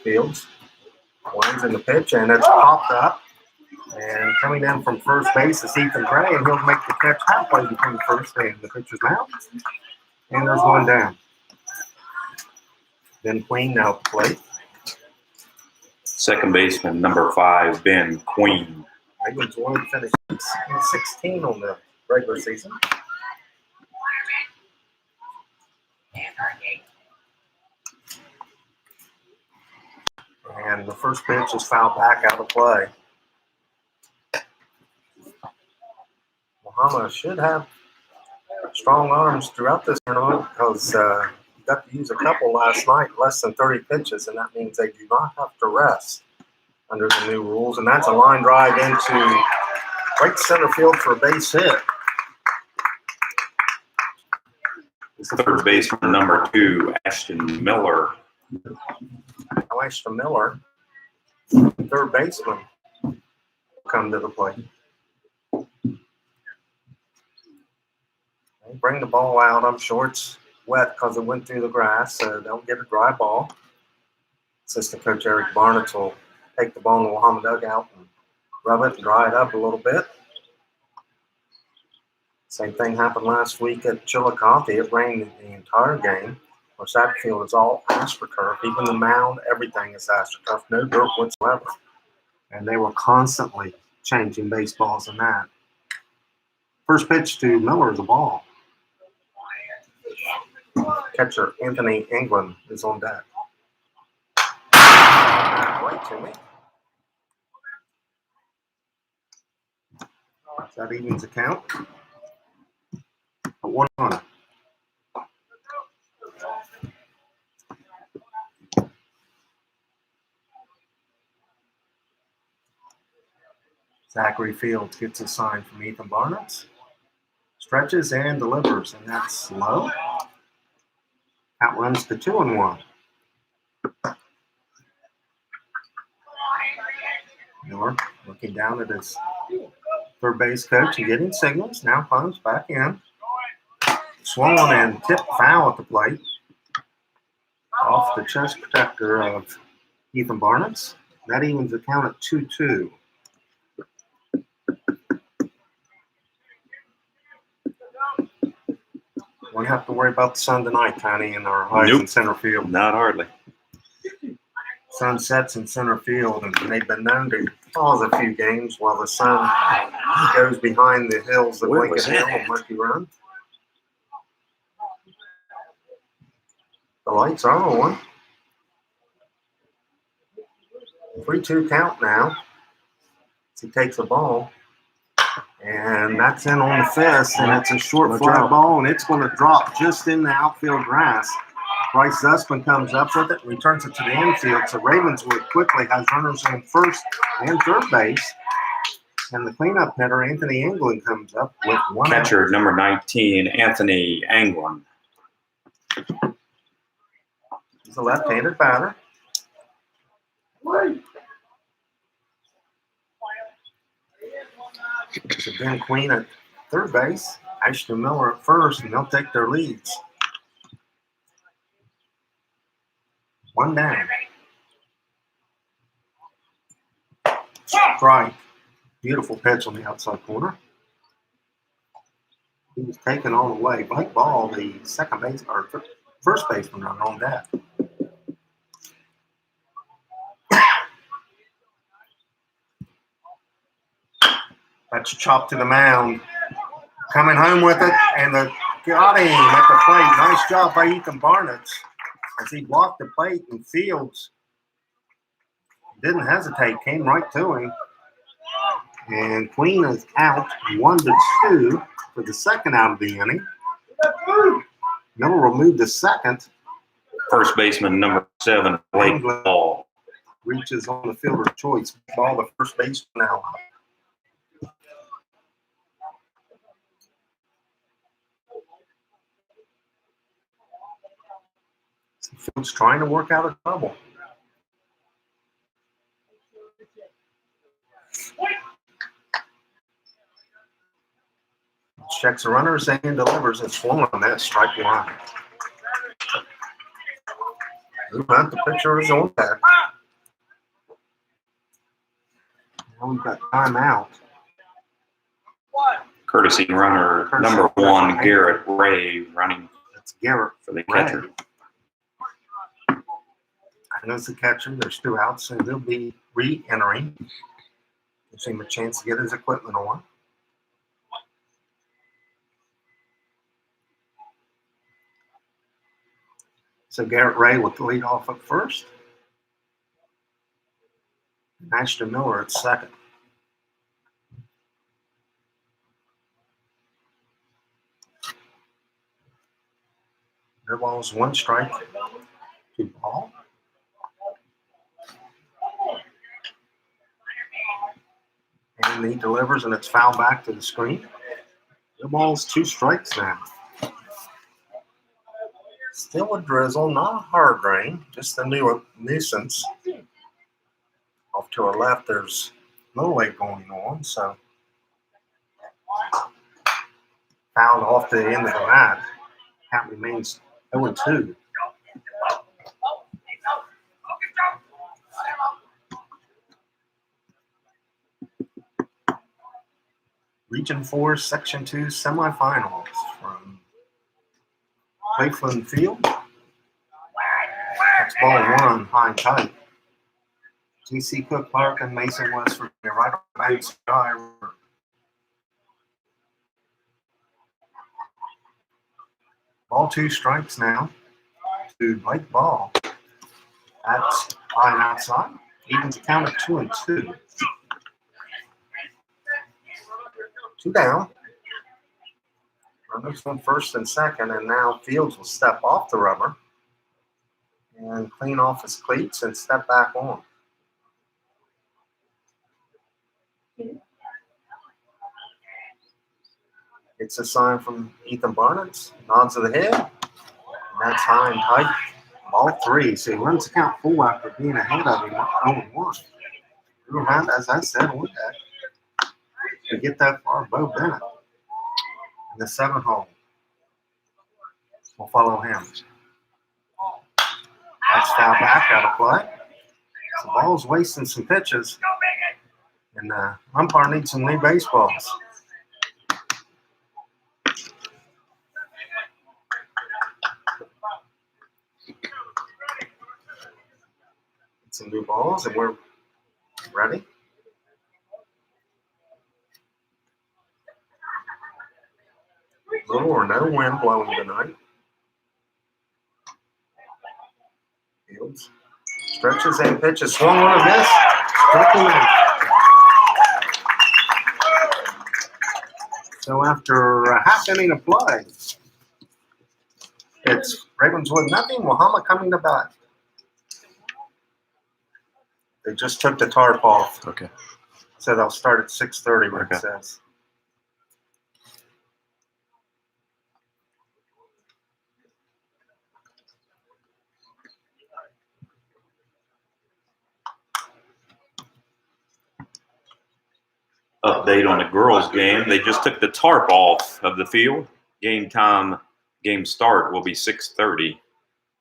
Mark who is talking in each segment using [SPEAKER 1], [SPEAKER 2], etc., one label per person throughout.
[SPEAKER 1] Fields winds in the pitch, and it's popped up. And coming in from first base is Ethan Gray, and he'll make the catch halfway between first and the pitcher's mound. And there's one down. Ben Queen now at the plate.
[SPEAKER 2] Second baseman, number 5, Ben Queen.
[SPEAKER 1] Ravenswood finished 16 on the regular season. And the first pitch is fouled back out of play. Wahama should have strong arms throughout this tournament because got to use a couple last night, less than 30 pitches, and that means they do not have to rest under the new rules. And that's a line drive into right center field for a base hit.
[SPEAKER 2] Third baseman, number 2, Ashton Miller.
[SPEAKER 1] Ashton Miller, third baseman, come to the plate. They bring the ball out. I'm sure it's wet because it went through the grass, so they'll get a dry ball. Assistant coach Eric Barnett will take the ball in the Wahama dugout and rub it and dry it up a little bit. Same thing happened last week at Chillicothe. It rained the entire game. Of course, that field is all AstroTurf. Even the mound, everything is AstroTurf. No dirt whatsoever. And they were constantly changing baseballs in that. First pitch to Miller is a ball. Catcher Anthony England is on deck. Right to me. That evens the count. A 1-1. Zachary Fields gets a sign from Ethan Barnett. Stretches and delivers, and that's low. Outruns to 2-1. Miller looking down at his third base coach and getting signals. Now comes back in. Swung and tipped foul at the plate. Off the chest protector of Ethan Barnett. That evens the count at 2-2. Won't have to worry about the sun tonight, Tony, in our eyes in center field.
[SPEAKER 2] Not hardly.
[SPEAKER 1] Sun sets in center field, and they've been known to pause a few games while the sun goes behind the hills of Lincoln Hill and Murphy Run. The lights are on. 3-2 count now. As he takes the ball. And that's in on the fist, and it's a short fly ball, and it's going to drop just in the outfield grass. Bryce Zussman comes up with it, returns it to the infield. So Ravenswood quickly has runners on first and third base. And the cleanup hitter, Anthony England, comes up with one.
[SPEAKER 2] Catcher number 19, Anthony England.
[SPEAKER 1] He's a left-handed batter. So Ben Queen at third base, Ashton Miller at first, and they'll take their leads. One down. Strike. Beautiful pitch on the outside corner. He was taken all the way. Blake Ball, the second base or first baseman, running on that. That's chopped to the mound. Coming home with it, and got him at the plate. Nice job by Ethan Barnett as he blocked the plate, and Fields didn't hesitate, came right to him. And Queen is out 1-2 for the second out of the inning. Miller will move to second.
[SPEAKER 2] First baseman, number 7, Blake Ball.
[SPEAKER 1] Reaches on the fielder's choice. Ball, the first baseman now. Fields trying to work out a double. Checks the runners and delivers. It's swung on that strike one. The pitcher is on that. we've got timeout.
[SPEAKER 2] Courtesy runner number 1, Garrett Ray, running.
[SPEAKER 1] That's Garrett
[SPEAKER 2] for the
[SPEAKER 1] Ray.
[SPEAKER 2] catcher.
[SPEAKER 1] I know the catcher. There's 2 outs, and they'll be re-entering. Gives him a chance to get his equipment on. So Garrett Ray with the lead off at first. Ashton Miller at second. Their ball's 1 strike, 2 ball. And he delivers, and it's fouled back to the screen. Their ball's 2 strikes now. Still a drizzle, not a hard rain, just a new nuisance. Off to our left, there's no lake going on, so fouled off the end of the mat. Count remains 0-2. Region 4, Section 2 semifinals from Cleveland Field. That's ball 1, high and tight. J.C. Cook Park and Mason, West Virginia, right on the bank sky river. Ball 2 strikes now to Blake Ball. That's high and outside. Evens the count at 2-2. 2 down. Runners on first and second, and now Fields will step off the rubber and clean off his cleats and step back on. It's a sign from Ethan Barnett. Nods of the head. And that's high and tight. Ball 3. So he runs the count full after being ahead of him 0-1. Around, as I said, on that. To get that far, Bo Bennett in the 7th hole. We'll follow him. That's foul back out of play. The ball's wasting some pitches. And the umpire needs some new baseballs. Some new balls, and we're ready. Little or no wind blowing tonight. Fields stretches and pitches. Swung on a miss. Struck him out. So after a half inning of play, it's Ravenswood nothing, Wahama coming to bat. They just took the tarp off.
[SPEAKER 2] Okay.
[SPEAKER 1] So they'll start at 6:30, what
[SPEAKER 2] Okay.
[SPEAKER 1] it says.
[SPEAKER 2] Update on the girls' game. They just took the tarp off of the field. Game start will be 6:30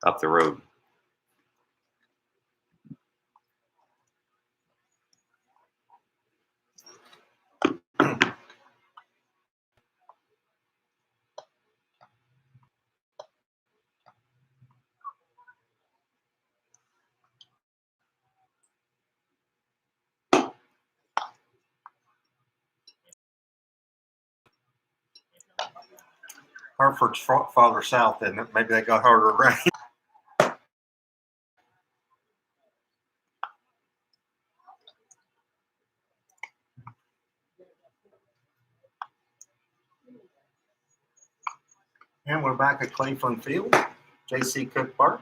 [SPEAKER 2] up the road.
[SPEAKER 1] Hartford's farther south, isn't it? Maybe they got harder rain. And we're back at Cleveland Field, J.C. Cook Park.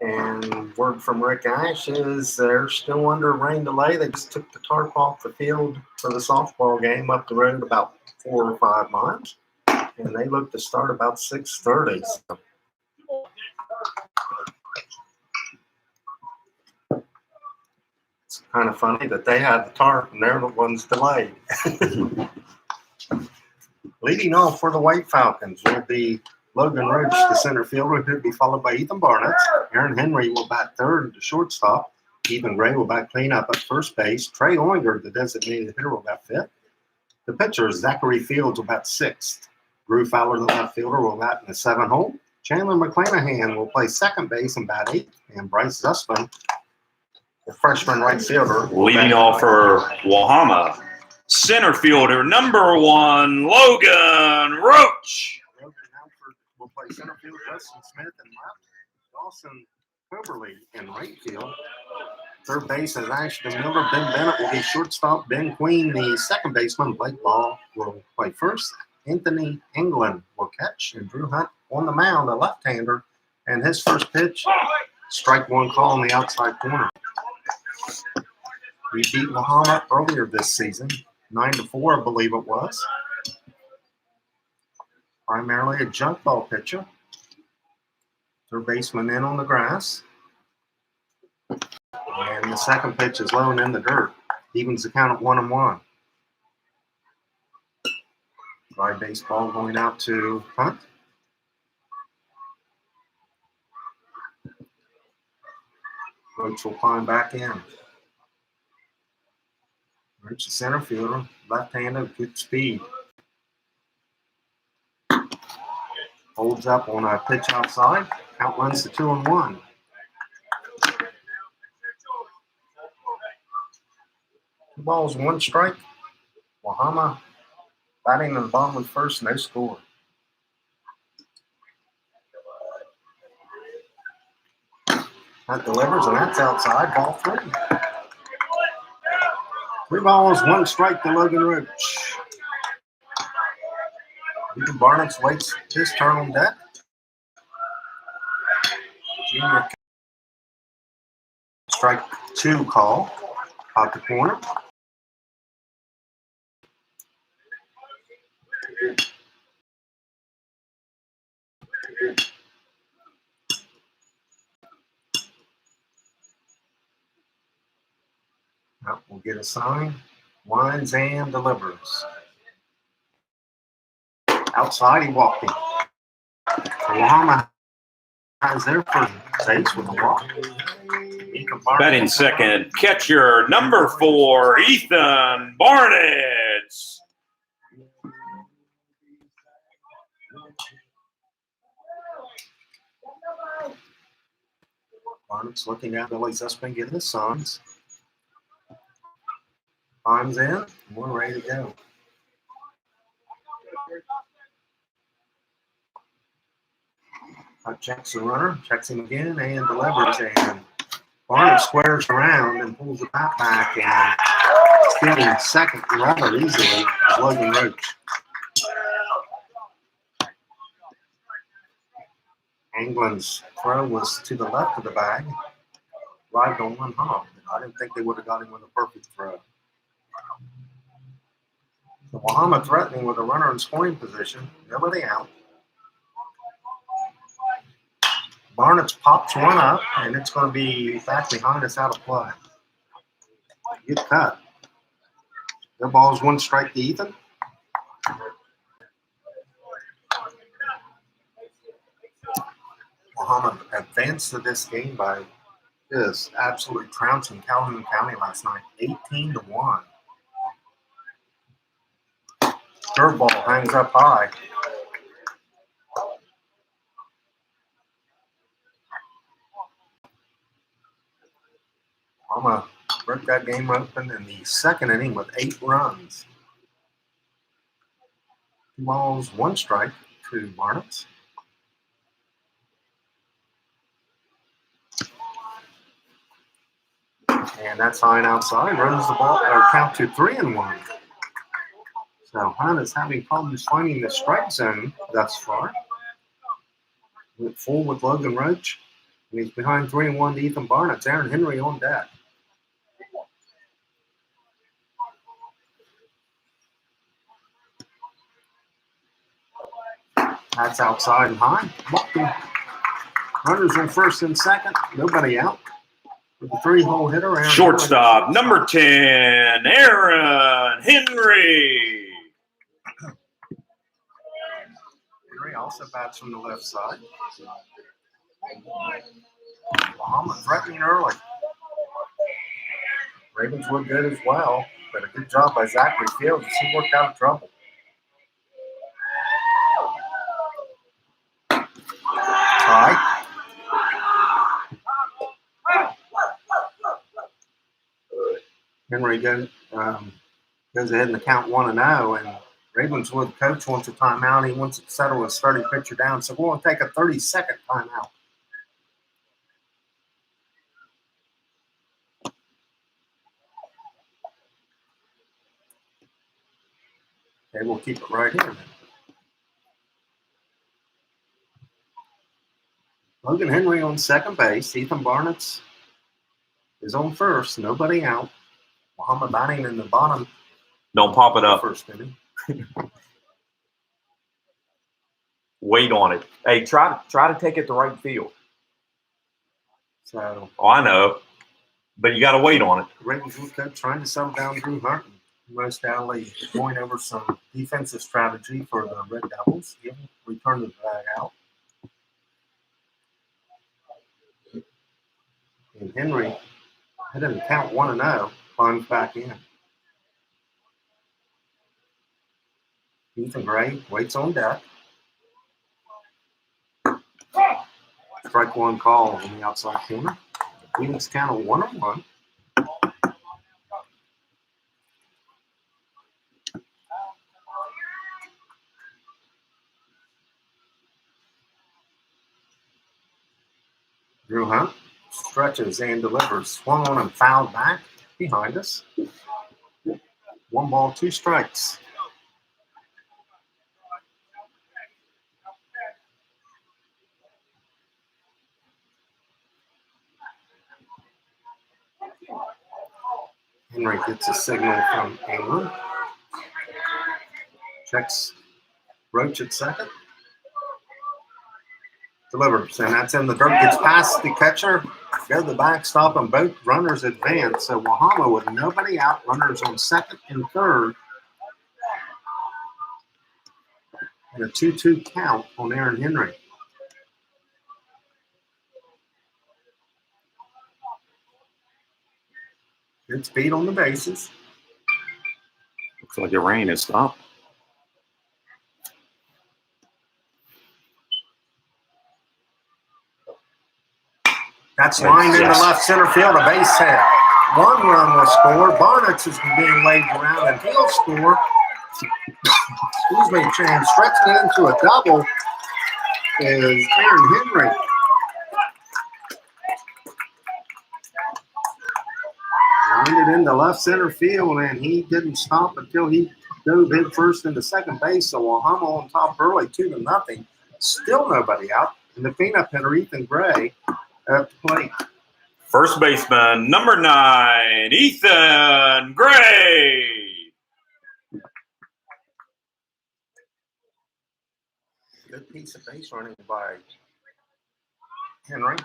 [SPEAKER 1] And word from Rick Ash is they're still under rain delay. They just took the tarp off the field for the softball game up the road about 4 or 5 miles. And they look to start about 6:30. So. It's kind of funny that they had the tarp and they're the ones delayed. Leading off for the White Falcons will be Logan Roach, the center fielder, who will be followed by Ethan Barnett. Aaron Henry will bat third, the shortstop. Ethan Gray will bat cleanup at first base. Trey Oinger, the designated hitter, will bat fifth. The pitcher, Zachary Fields, will bat sixth. Drew Fowler, the left fielder, will bat in the seventh hole. Chandler McClanahan will play second base and bat eighth. And Bryce Zussman, the freshman right fielder,
[SPEAKER 2] leading off for Wahama, center fielder number 1, Logan Roach.
[SPEAKER 1] Logan Halford will play center field. Justin Smith in left. Dawson Coberly in right field. Third base is Ashton Miller. Ben Bennett will be shortstop. Ben Queen, the second baseman. Blake Ball will play first. Anthony England will catch. And Drew Hunt on the mound, a left-hander. And his first pitch, strike one call on the outside corner. We beat Wahama earlier this season, 9-4, I believe it was. Primarily a junk ball pitcher. Third baseman in on the grass. And the second pitch is low and in the dirt. Evens the count at 1-1. Dry baseball going out to Hunt. Roach will climb back in. Roach, the center fielder, left-handed, good speed. Holds up on a pitch outside. Count runs to 2-1. Two balls, one strike. Wahama batting in the bottom of first, no score. That delivers, and that's outside. Ball 3. 3 balls, 1 strike to Logan Roach. Ethan Barnett waits his turn on deck. Junior strike 2 call out the corner. We'll get a sign. Winds and delivers. Outside, he walked in. Wahama has their first base with a walk.
[SPEAKER 2] Batting second, catcher number 4, Ethan Barnett.
[SPEAKER 1] Barnett's looking down. Billy Zussman getting the signs. Climbs in, and we're ready to go. Checks the runner, checks him again, and delivers. And Barnett squares around and pulls the bat back, and stealing second rather easily is Logan Roach. England's throw was to the left of the bag, arrived on one hop. I didn't think they would have got him with a perfect throw. The Wahama threatening with a runner in scoring position. Nobody out. Barnett's pops one up, and it's going to be back behind us out of play. Good cut. No balls, 1 strike to Ethan. Wahama advanced to this game by just absolutely trouncing Calhoun County last night, 18-1. Curveball hangs up high. Wahama broke that game open in the second inning with 8 runs. 2 balls, 1 strike to Barnett. And that's high and outside. Runs the ball, or count to 3-1. So Hunt is having problems finding the strike zone thus far. Went full with Logan Roach. And he's behind 3-1 to Ethan Barnett. It's Aaron Henry on deck. That's outside and high. Walking. Runners on first and second. Nobody out. With a 3-hole hitter. Aaron
[SPEAKER 2] Shortstop, number 10, Aaron Henry.
[SPEAKER 1] Henry also bats from the left side. Wahama threatening early. Ravenswood good as well, but a good job by Zachary Fields. He worked out of trouble. Tie. Henry goes ahead and count 1-0, and Ravenswood coach wants a timeout. He wants to settle his 30 pitcher down, so we're going to take a 30-second timeout. Okay, we'll keep it right here. Logan Henry on second base. Ethan Barnett is on first. Nobody out. Wahama batting in the bottom.
[SPEAKER 2] Don't pop it up.
[SPEAKER 1] First inning.
[SPEAKER 2] Wait on it. Hey, try to take it to right field.
[SPEAKER 1] So,
[SPEAKER 2] I know, but you got to wait on it.
[SPEAKER 1] Ravenswood coach trying to settle down Drew Martin. Most Alley going over some defensive strategy for the Red Devils. He'll return the bag out. And Henry didn't count 1-0, climbs back in. Ethan Gray waits on deck. Strike one call on the outside corner. Phoenix count of 1-1. Drew Hunt stretches and delivers. Swung on and fouled back behind us. 1 ball, 2 strikes. Henry gets a signal from England. Checks Roach at second. Delivers, and that's in the dirt. Gets past the catcher. Go to the backstop, and both runners advance. So Wahama with nobody out. Runners on second and third. And a 2-2 count on Aaron Henry. Good speed on the bases.
[SPEAKER 2] Looks like the rain has stopped.
[SPEAKER 1] That's lined into left center field, a base hit. 1 run will score. Barnett is being laid around, and he'll score. Excuse me, and stretching it into a double is Aaron Henry. Lined it into left center field, and he didn't stop until he dove head first into second base. So Wahama on top early, 2-0. Still nobody out. And the cleanup hitter, Ethan Gray, at the plate.
[SPEAKER 2] First baseman, number 9, Ethan Gray.
[SPEAKER 1] Good piece of base running by Henry.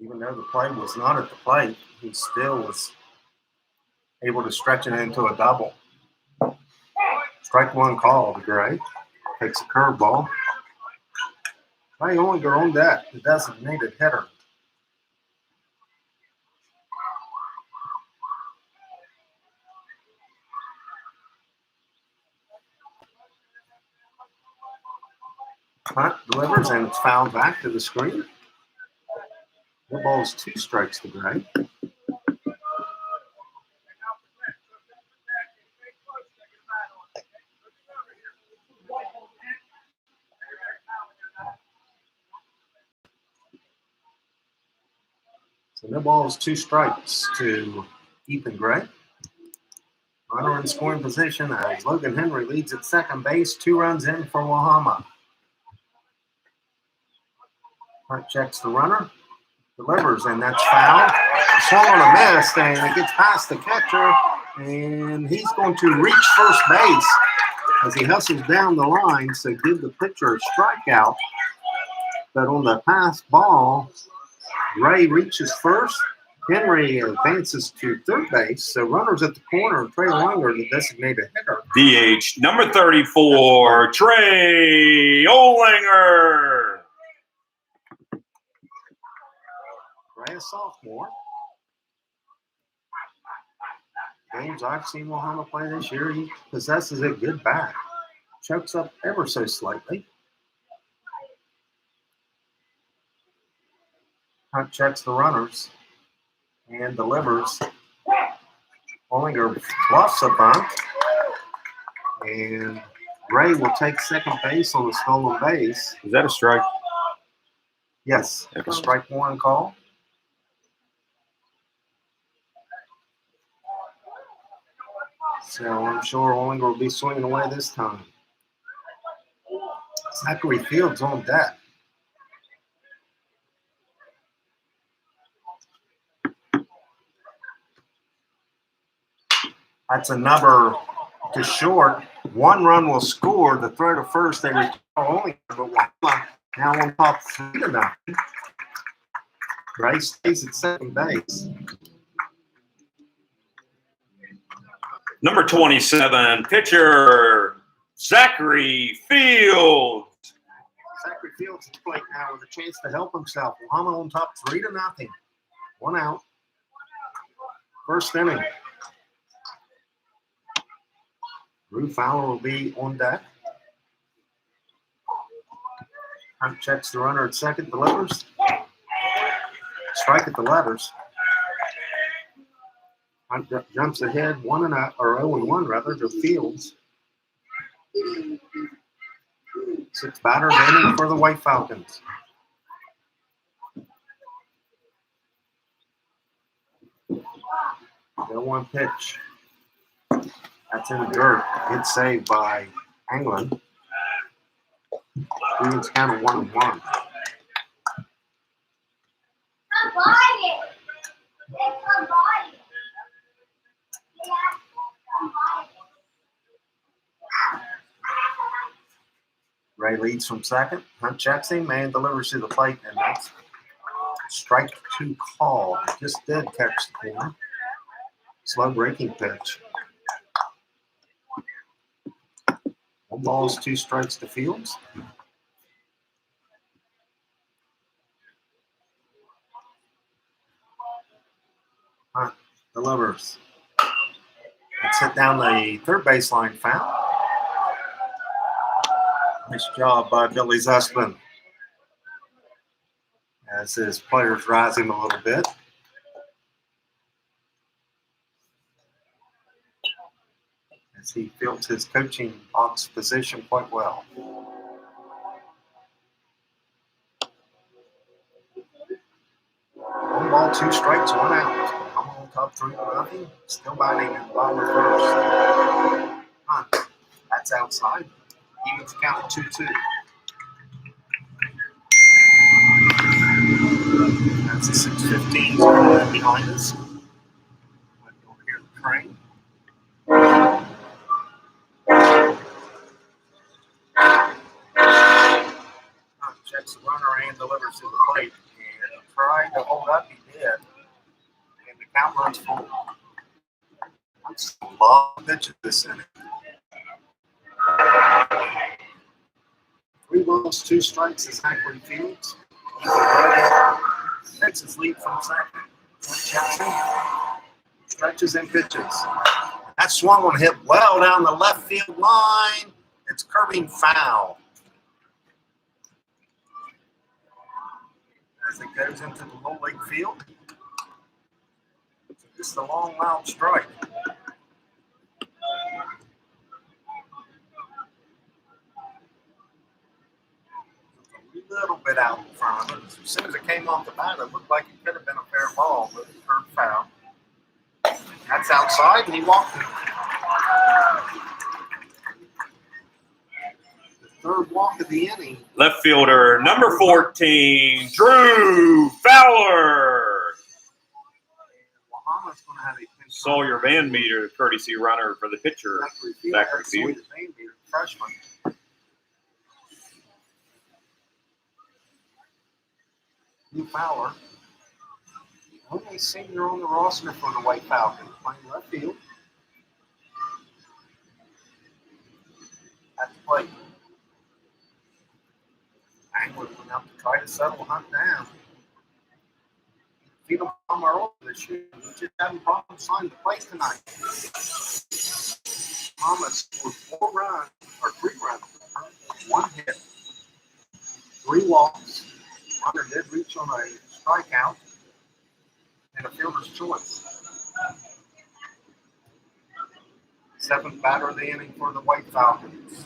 [SPEAKER 1] Even though the play was not at the plate, he still was able to stretch it into a double. Strike one call to Gray. Takes a curveball. They only go on deck, the designated hitter. Hunt delivers, and it's fouled back to the screen. The ball is 2 strikes to Gray. So no balls, 2 strikes to Ethan Gray. Runner in scoring position as Logan Henry leads at second base. 2 runs in for Wahama. Hunt checks the runner, delivers, and that's foul. A swung on a miss, and it gets past the catcher, and he's going to reach first base as he hustles down the line, so give the pitcher a strikeout. But on the pass ball, Gray reaches first. Henry advances to third base, so runners at the corner. Trey Olinger, the designated hitter.
[SPEAKER 2] DH number 34, Trey Olinger.
[SPEAKER 1] Gray, a sophomore. games I've seen Wahama play this year, he possesses a good bat. Chokes up ever so slightly. Hunt checks the runners and delivers. Ollinger bluffs a bunt. And Ray will take second base on the stolen base.
[SPEAKER 2] Is that a strike?
[SPEAKER 1] Yes,
[SPEAKER 2] Okay.
[SPEAKER 1] a strike one call. So I'm sure Ollinger will be swinging away this time. Zachary Fields on deck. That's another to short. One run will score. The throw to first, they return Ollinger, but Wahama now on top 3-0. Ray stays at second base.
[SPEAKER 2] Number 27, pitcher Zachary Fields.
[SPEAKER 1] Zachary Fields at the plate now with a chance to help himself. Wahama on top 3-0. 1 out. First inning. Drew Fowler will be on deck. Hunt checks the runner at second, delivers. Strike at the letters. Hunt jumps ahead 0-1 rather to Fields. 6 batters inning for the White Falcons. The 1 pitch. That's in the dirt. Good save by Anglin. Fields counted 1-1. Ray leads from second. Hunt checks him and delivers to the plate, and that's strike 2 call. Just did catch the corner. Slow breaking pitch. 1 ball, 2 strikes to Fields. Hunt delivers. Let's hit down the third baseline foul. Nice job by Billy Zussman as his players rise him a little bit. As he fills his coaching box position quite well. 1 ball, 2 strikes, 1 out. I'm on top 3-0. Still biting in the bottom of first. Hunt. That's outside. Evens count 2-2. That's a 6:15 behind us. You'll hear the train. Hunt checks the runner and delivers to the plate. And tried to hold up, he did. And the count runs full. That's a long pitch at this inning. 3 balls, 2 strikes is Zachary Fields. Takes his lead from second. Stretches and pitches. That swung on hit well down the left field line. It's curving foul. As it goes into the low league field. It's just a long, loud strike. A little bit out in front of it. As soon as it came off the bat, it looked like it could have been a fair ball, but it turned foul. That's outside, and he walked it. The 3rd walk of the inning.
[SPEAKER 2] Left fielder, number 14, Drew Fowler.
[SPEAKER 1] Wahama's going to have a
[SPEAKER 2] Sawyer Van Meter, courtesy runner for the pitcher, Zachary Fields.
[SPEAKER 1] Freshman. Drew Fowler. Only senior on the roster for the White Falcons, playing left field. At the plate. Anglin went out to try to settle Hunt down. Feed them early this year. We just having problems finding the plate tonight. Thomas scored 4 runs, or 3 runs, 1 hit, 3 walks. Runner did reach on a strikeout and a fielder's choice. 7th batter of the inning for the White Falcons.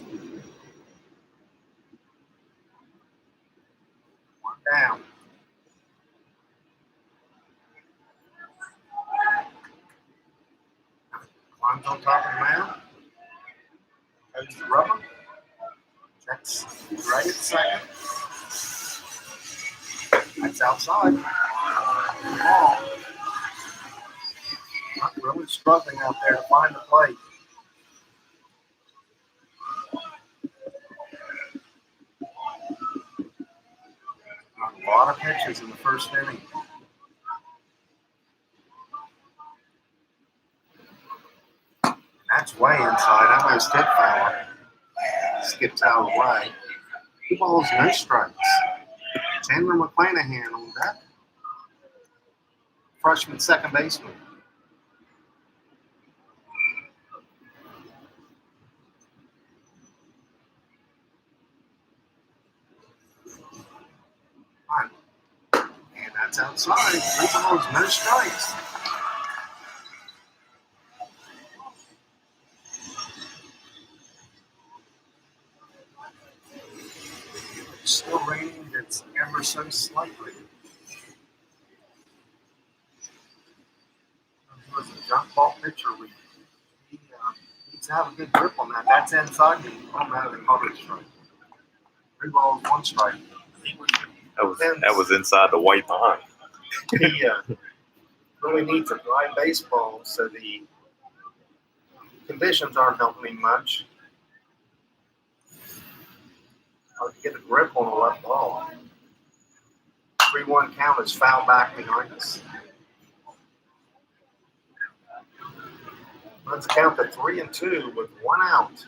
[SPEAKER 1] 1 down. Climbs on top of the mound. Goes to rubber. Checks right at second. That's outside. Ball. Not really struggling out there to find the plate. A lot of pitches in the first inning. That's way inside. Almost hit foul. Skips out of the way. 2 balls, no strikes. Chandler McClanahan on deck. Freshman second baseman. Fine. And that's outside. 3 balls, no strikes. Still raining, it's ever so slightly. He was a jump ball pitcher. He needs to have a good grip on that. That's inside me. Oh no, they called it a strike. 3 balls, 1 strike.
[SPEAKER 2] That was inside the white line.
[SPEAKER 1] He really needs a dry baseball, so the conditions aren't helping him much. Hard to get a grip on a left ball. 3-1 count is foul back behind us. Let's count to 3-2 with 1 out.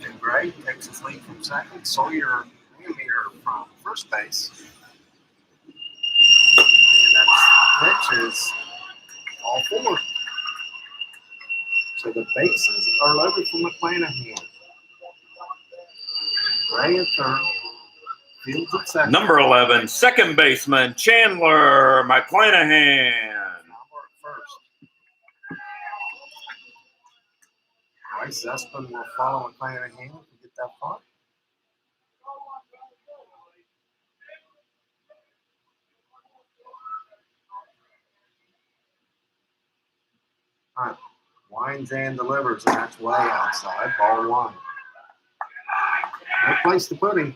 [SPEAKER 1] And Gray takes his lead from second. Sawyer Meter from first base. And that pitch is all 4. So the bases are loaded for McClanahan. Gray at third. Fields at second.
[SPEAKER 2] Number 11, second baseman Chandler McClanahan.
[SPEAKER 1] First. Bryce Espin will follow McClanahan to get that far. All right. Winds and delivers, and that's way outside. Ball 1. No place to put him.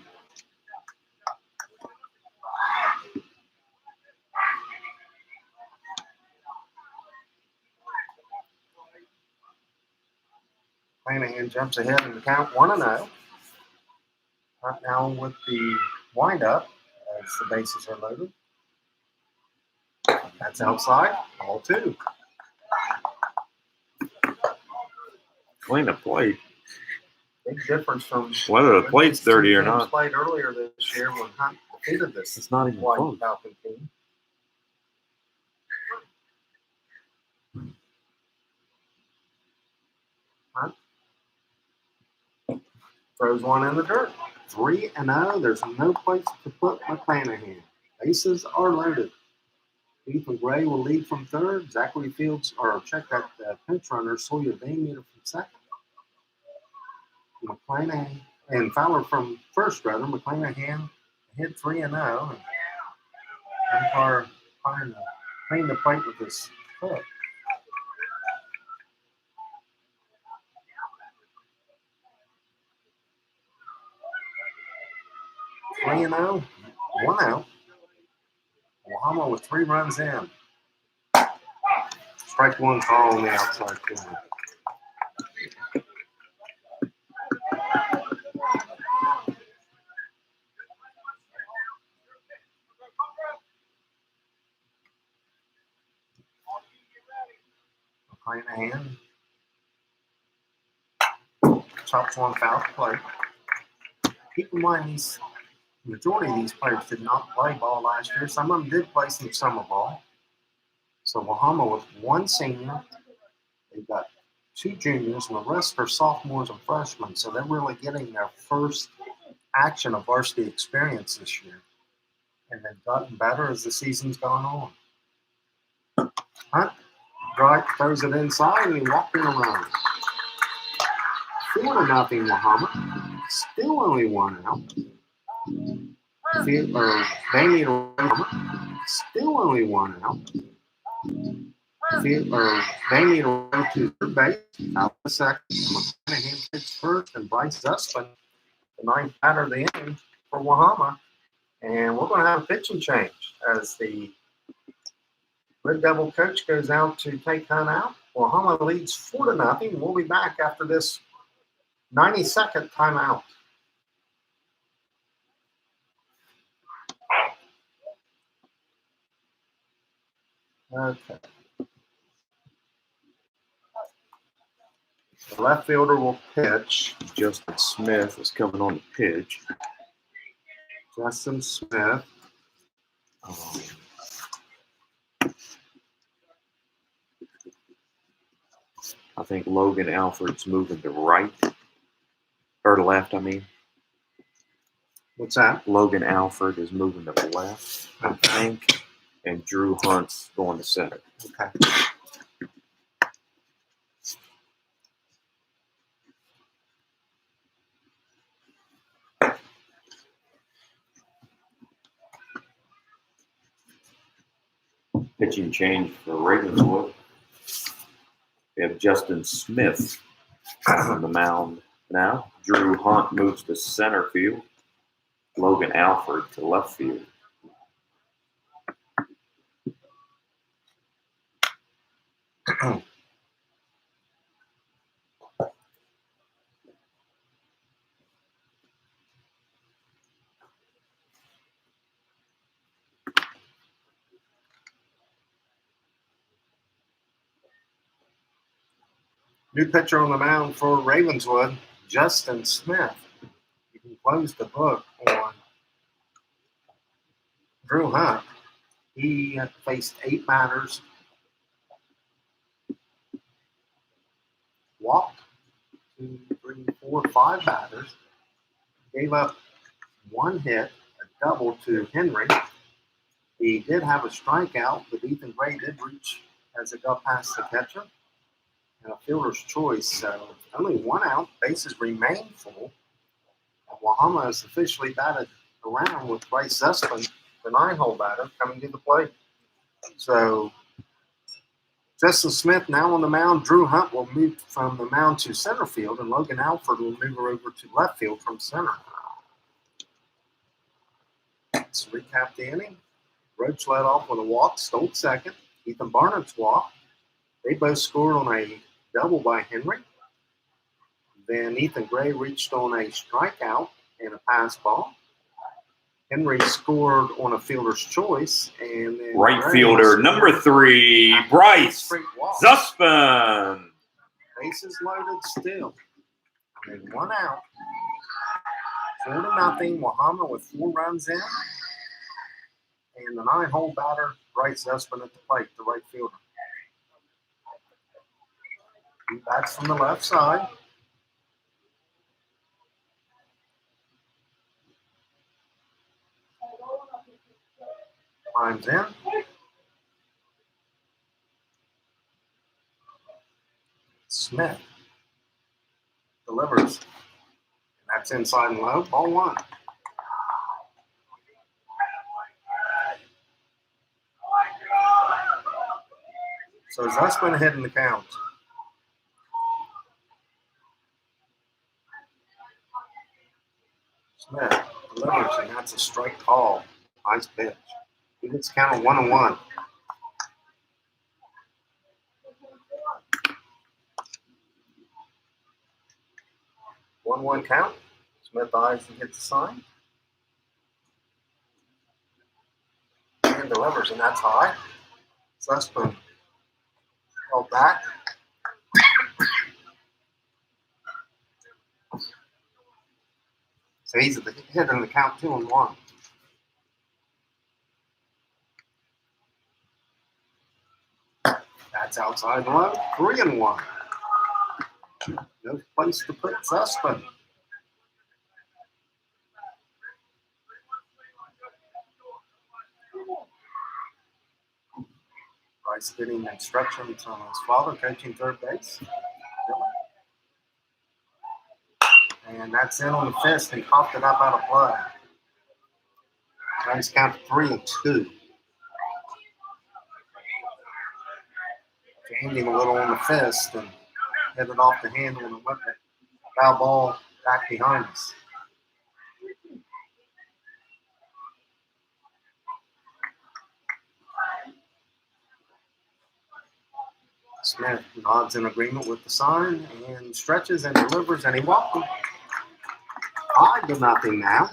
[SPEAKER 1] McClanahan jumps ahead in the count 1-0. Right now with the windup as the bases are loaded. That's outside. Ball 2.
[SPEAKER 2] Clean the plate.
[SPEAKER 1] Big difference from
[SPEAKER 2] whether the plate's dirty or not.
[SPEAKER 1] Played earlier this year when Hunt defeated this.
[SPEAKER 2] It's not even
[SPEAKER 1] White
[SPEAKER 2] close.
[SPEAKER 1] Falcon team. Hunt throws one in the dirt. 3-0. There's no place to put McClanahan. Bases are loaded. Ethan Gray will lead from third. Zachary Fields, or check that pinch runner, Sawyer Meter from second. McClanahan and Fowler from first, rather. McClanahan hit 3-0. And umpire trying to clean the plate with his foot. Three and 0, 1 out. Wahama with 3 runs in. Strike 1 call on the outside corner. McClanahan chops one foul to play. keep in mind these majority of these players did not play ball last year. Some of them did play some summer ball. So Wahama with one senior, they've got two juniors, and the rest are sophomores and freshmen. So they're really getting their first action of varsity experience this year. And they've gotten better as the season's gone on. Hunt throws it inside, and he walked in around. 4-0 Wahama. Still only one out. They need a run. Still only one out. They need a run to third base. Out the second. McClanahan pitches first, and Bryce Zussman, the ninth batter of the inning for Wahama. And we're going to have a pitching change as the Red Devil coach goes out to take Hunt out. Wahama leads 4-0. We'll be back after this 90-second timeout. Okay. The left fielder will pitch.
[SPEAKER 2] Justin Smith is coming on the pitch.
[SPEAKER 1] Justin Smith.
[SPEAKER 2] I think Logan Alford's moving to right. Or to left, I mean.
[SPEAKER 1] What's that?
[SPEAKER 2] Logan Alford is moving to the left, I think. And Drew Hunt's going to center.
[SPEAKER 1] Okay.
[SPEAKER 2] Pitching change for Ravenswood. We have Justin Smith on the mound now. Drew Hunt moves to center field. Logan Alford to left field.
[SPEAKER 1] New pitcher on the mound for Ravenswood, Justin Smith. You can close the book on Drew Hunt. He had faced 8 batters, walked 2, 3, 4, 5 batters, gave up 1 hit, a double to Henry. He did have a strikeout, but Ethan Gray did reach as it got past the catcher. And a fielder's choice, so only 1 out, bases remain full. And Wahama is officially batted around with Bryce Zussman, the 9-hole batter, coming to the plate. So Justin Smith now on the mound. Drew Hunt will move from the mound to center field, and Logan Alford will move her over to left field from center. Let's recap the inning. Roach led off with a walk, stole second. Ethan Barnett's walk. They both scored on a double by Henry. Then Ethan Gray reached on a strikeout and a pass ball. Henry scored on a fielder's choice. And then
[SPEAKER 2] Right fielder, number 3, Bryce Zussman.
[SPEAKER 1] Bases loaded still. And 1 out. 4-0. Wahama with 4 runs in. And the 9-hole batter, Bryce Zussman at the plate, the right fielder. He bats from the left side. Climbs in. Smith delivers. And that's inside and low. Ball 1. So Zussman ahead in the count. Smith delivers, and that's a strike call. Nice pitch. He gets counted 1-1. One count. Smith eyes and gets the sign. And delivers, and that's high. Zussman held back. So he's at the hit in the count 2-1. That's outside low. 3-1. No place to put Sussman. Bryce getting instructions on his father coaching third base. And that's in on the fist. He popped it up out of play. Bryce count 3-2. Jammed him a little on the fist and hit it off the handle and went the foul ball back behind us. Smith nods in agreement with the sign and stretches and delivers, and he walked him. 5-0 now.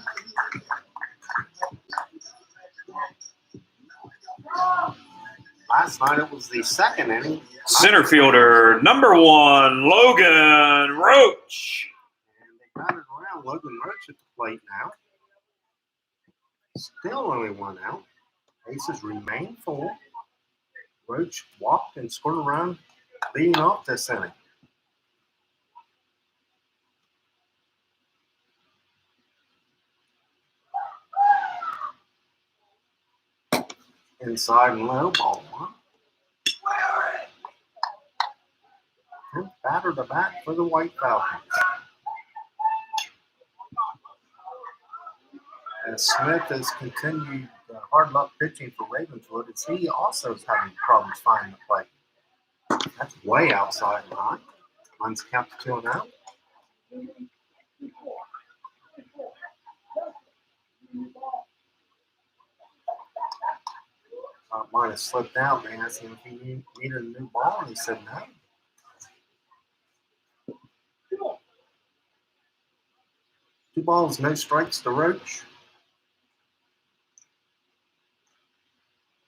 [SPEAKER 1] Last night it was the second inning.
[SPEAKER 2] Center fielder, number 1, Logan Roach.
[SPEAKER 1] And they got it around. Logan Roach at the plate now. Still only 1 out. Bases remain full. Roach walked and scored a run, leading off this inning. Inside and low, ball 1. 10th batter to bat for the White Falcons. As Smith has continued hard luck pitching for Ravenswood, as he also is having problems finding the plate. That's way outside line. Line's count to 2-0. Might have slipped out. They asked him if he needed a new ball, and he said no. Two balls, no strikes to Roach.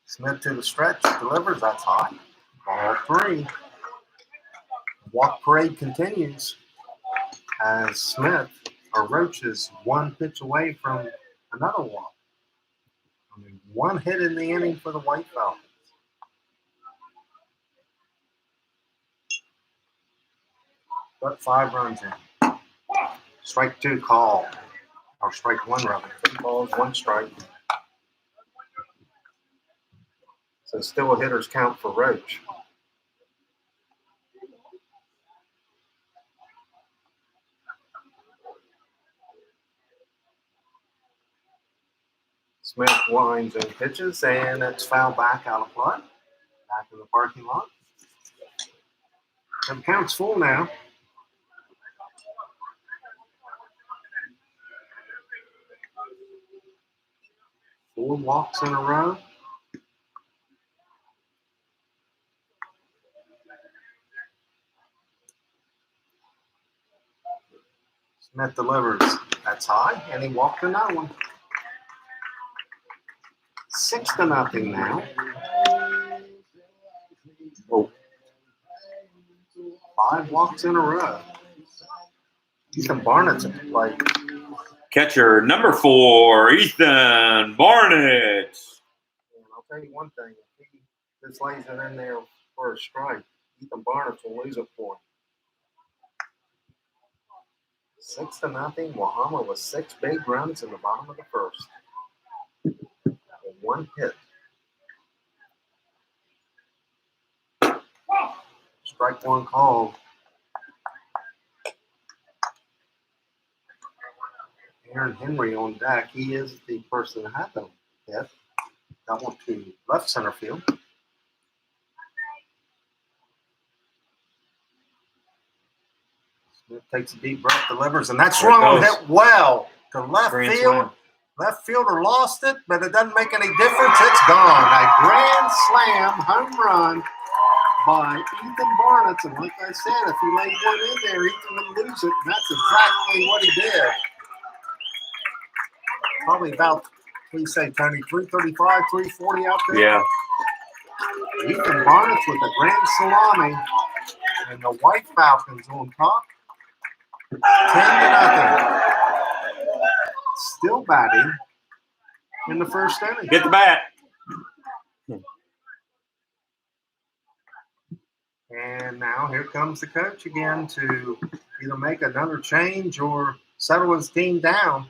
[SPEAKER 1] Smith to the stretch, delivers, that's high. Ball 3. Walk parade continues as Smith, or Roach, is 1 pitch away from another walk. I mean, 1 hit in the inning for the White Falcons. But 5 runs in. Strike 2 call, or strike 1 rather. 3 balls, 1 strike. So still a hitter's count for Roach. Smith winds and pitches, and it's fouled back out of play. Back in the parking lot. And the count's full now. Four walks in a row. Smith delivers. That's high, and he walked another one. 6-0 now. Oh. 5 walks in a row. Ethan Barnett's at the plate.
[SPEAKER 2] Catcher, number 4, Ethan Barnett.
[SPEAKER 1] And I'll tell you one thing. If he just lays it in there for a strike, Ethan Barnett will lose it for him. 6-0. Wahama with 6 big runs in the bottom of the first. 1 hit. Strike 1 called. Aaron Henry on deck. He is the person that had the hit. That one to left center field. Smith takes a deep breath, delivers, and that's swung on hit well to left
[SPEAKER 2] Grand
[SPEAKER 1] field.
[SPEAKER 2] slam.
[SPEAKER 1] Left fielder lost it, but it doesn't make any difference. It's gone. A grand slam home run by Ethan Barnett. And like I said, if he laid one in there, Ethan would lose it. And that's exactly what he did. Probably about, please say, Tony, 335, 340 out there.
[SPEAKER 2] Yeah.
[SPEAKER 1] Ethan Barnett with a grand salami. And the White Falcons on top. 10-0. batting in the first inning.
[SPEAKER 2] Get the bat.
[SPEAKER 1] And now here comes the coach again to either make another change or settle his team down.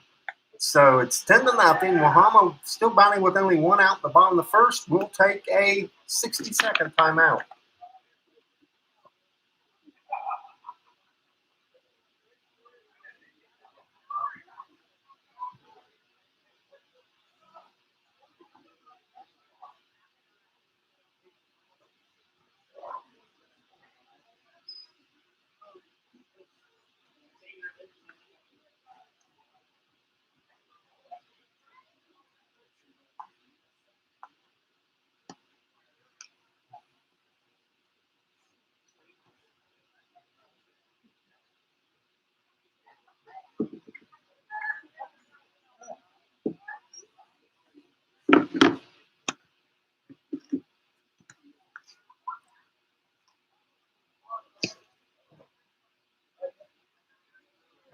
[SPEAKER 1] So it's 10-0. Wahama still batting with only one out in the bottom of the first. We'll take a 60-second timeout.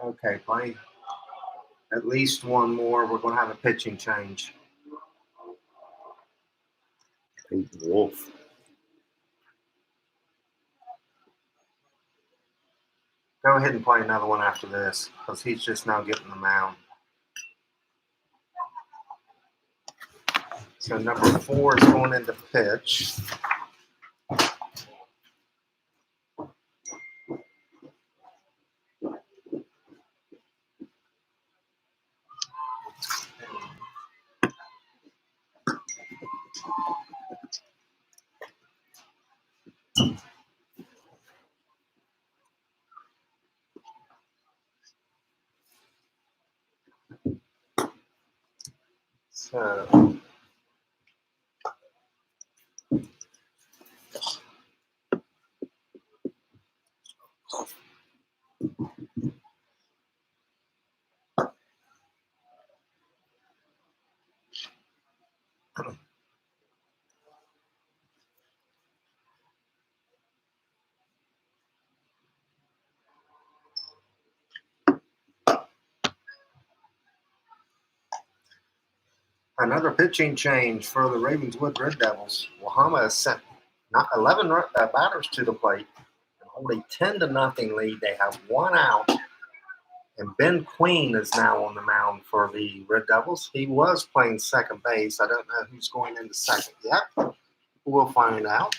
[SPEAKER 1] Okay, play at least one more. We're going to have a pitching change.
[SPEAKER 2] Peyton Wolf.
[SPEAKER 1] Go ahead and play another one after this because he's just now getting the mound. So number 4 is going into pitch. So another pitching change for the Ravenswood Red Devils. Wahama has sent 11 batters to the plate and hold a 10-0 lead. They have one out, and Ben Queen is now on the mound for the Red Devils. He was playing second base. I don't know who's going into second yet. We'll find out.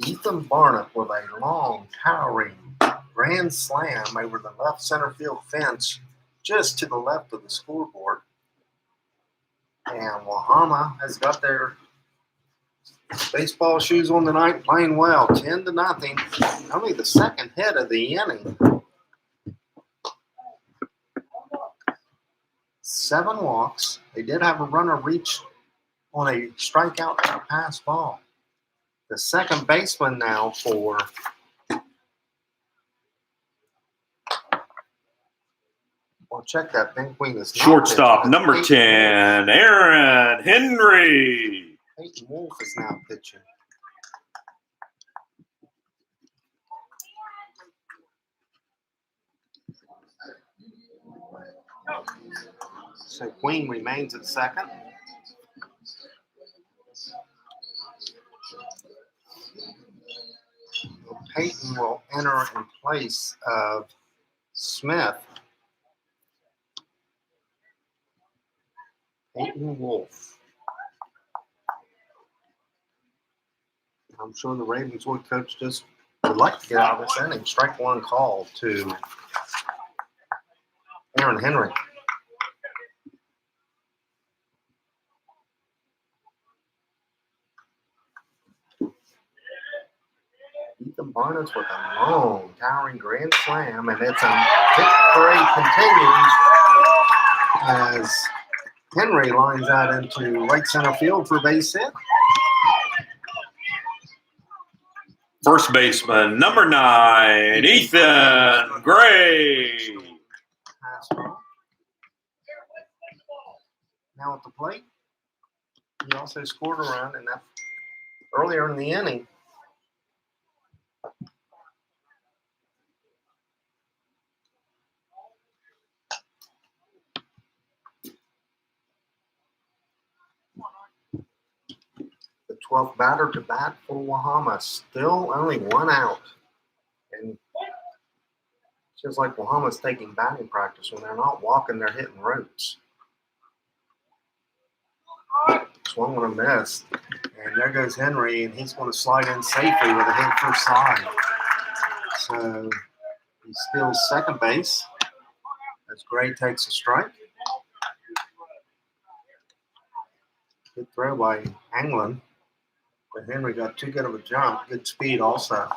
[SPEAKER 1] Ethan Barnett with a long, towering grand slam over the left center field fence just to the left of the scoreboard. And Wahama has got their baseball shoes on tonight, playing well, 10-0. Only the second hit of the inning. 7 walks. They did have a runner reach on a strikeout and a pass ball. The second baseman now for well, check that. Ben Queen is
[SPEAKER 2] Shortstop,
[SPEAKER 1] pitching.
[SPEAKER 2] number 10, Aaron Henry.
[SPEAKER 1] Peyton Wolf is now pitching. So Queen remains at second. Peyton will enter in place of Smith. Peyton Wolf. I'm sure the Ravenswood coach just would like to get out of this inning. Strike one call to Aaron Henry. Ethan Barnes with a long, towering grand slam, and it's a hit parade continues as Henry lines out into right center field for base hit.
[SPEAKER 2] First baseman, number 9, Ethan Gray.
[SPEAKER 1] Now at the plate, he also scored a run in that earlier in the inning. 12th batter to bat for Wahama. Still only one out. And it's just like Wahama's taking batting practice. When they're not walking, they're hitting ropes. Swung on a miss. And there goes Henry, and he's going to slide in safely with a hit first side. So he steals second base as Gray takes a strike. Good throw by Anglin. But Henry got too good of a jump. Good speed also.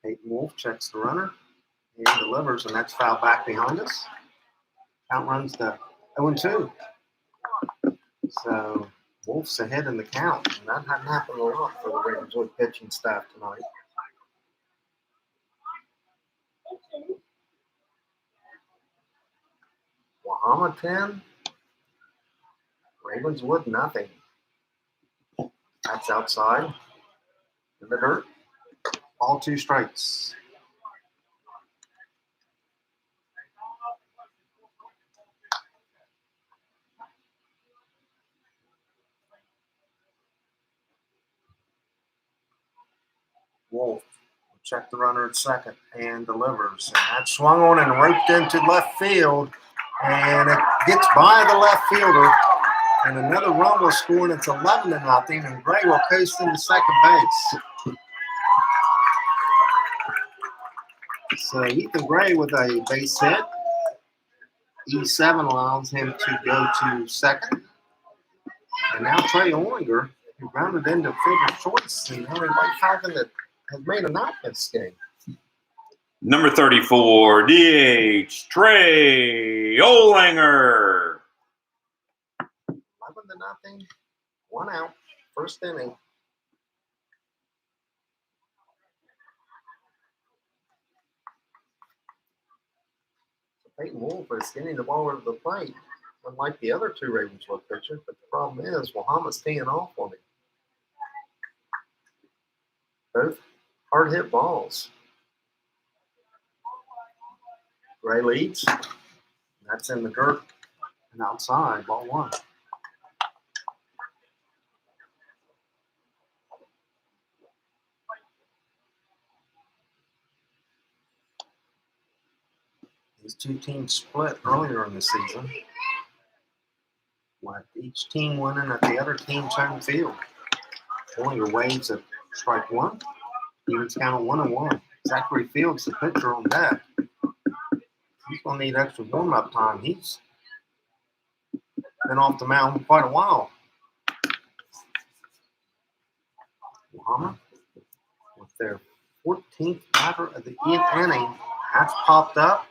[SPEAKER 1] Peyton Wolf checks the runner and delivers, and that's foul back behind us. Count runs to 0-2. So Wolf's ahead in the count, and that hadn't happened a lot for the Ravenswood pitching staff tonight. Wahama 10, Ravenswood nothing. That's outside in the dirt. All 2 strikes. Wolf will check the runner at second and delivers. And that swung on and roped into left field. And it gets by the left fielder. And another run will score, and it's 11-0. And Gray will coast into second base. So Ethan Gray with a base hit. E7 allows him to go to second. And now Trey Ollinger, who grounded into fielder's choice, and Henry White Falcon that has made a knock this game.
[SPEAKER 2] Number 34, DH, Trey Ollinger.
[SPEAKER 1] 11-0. 1 out. First inning. Peyton Wolf is getting the ball over the plate, unlike the other 2 Ravenswood pitchers. But the problem is Wahama's teeing off on him. Both hard hit balls. Gray leads. That's in the dirt and outside. Ball 1. These 2 teams split earlier in the season, with each team winning at the other team's home field. Ollinger waves at strike 1. Evens count 1-1. Zachary Fields, the pitcher on deck. He's going to need extra warm-up time. He's been off the mound for quite a while. Wahama with their 14th batter of the inning. That's popped up.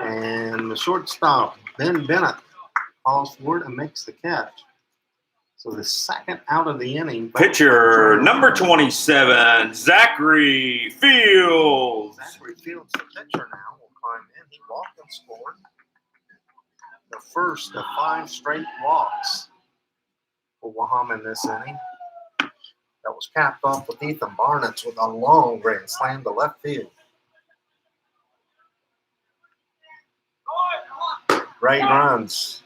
[SPEAKER 1] And the shortstop, Ben Bennett, calls forward and makes the catch. So the second out of the inning.
[SPEAKER 2] Pitcher number 27, Zachary Fields.
[SPEAKER 1] Zachary Fields, the pitcher now, will climb in. He walked and scored. The first of 5 straight walks for Wahama in this inning. That was capped off with Ethan Barnett with a long grand slam to left field. Ray runs,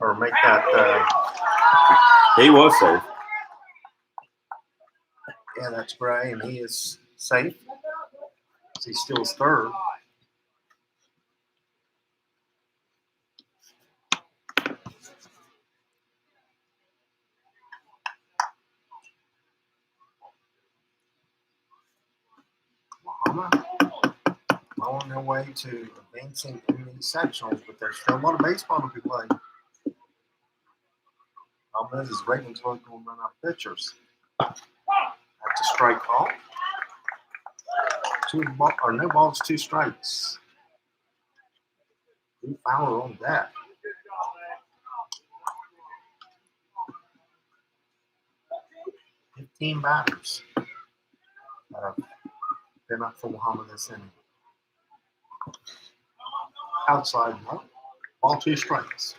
[SPEAKER 1] or make that.
[SPEAKER 2] He was safe.
[SPEAKER 1] Yeah, that's Gray, and he is safe. He steals third. Wahama on their way to advancing in the sectionals, but there's still a lot of baseball to be played. Problem is Ravenswood going to run out of pitchers. That's a strike call. No balls, 2 strikes. Drew Fowler on deck. Fifteen batters that have been up for Wahama this inning. Outside, no. Ball, 2 strikes.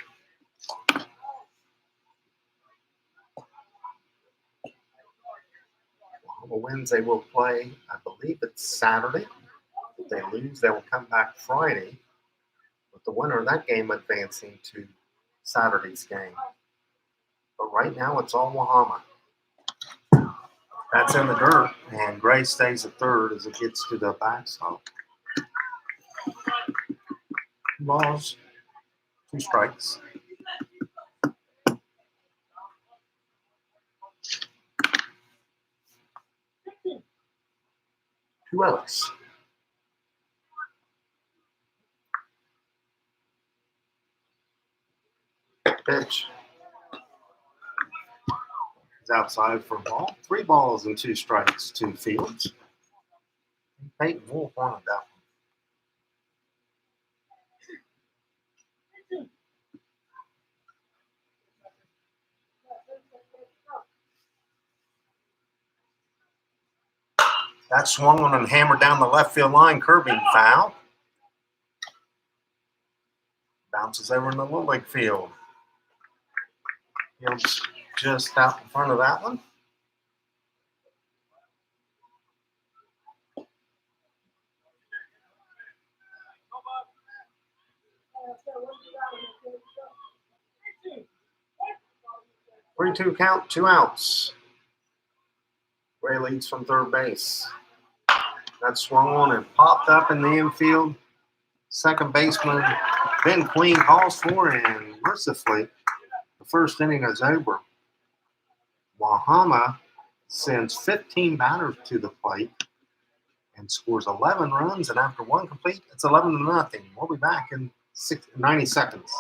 [SPEAKER 1] Wahama wins. They will play, I believe it's Saturday, If they lose, they will come back Friday, with the winner of that game advancing to Saturday's game. But right now, it's all Wahama. That's in the dirt, and Gray stays at third as it gets to the backstop. Balls, 2 strikes. Who else? Pitch. He's outside for a ball. 3 balls and 2 strikes to Fields. Peyton Wolf wanted that one. That swung on and hammered down the left field line, curbing foul. Bounces over in the Little League field. Fields just out in front of that one. Three-two count, 2 outs. Gray leads from third base. That swung on and popped up in the infield. Second baseman Ben Queen calls for, and mercifully, the first inning is over. Wahama sends 15 batters to the plate and scores 11 runs, and after 1 complete, it's 11-0. We'll be back in 90 seconds.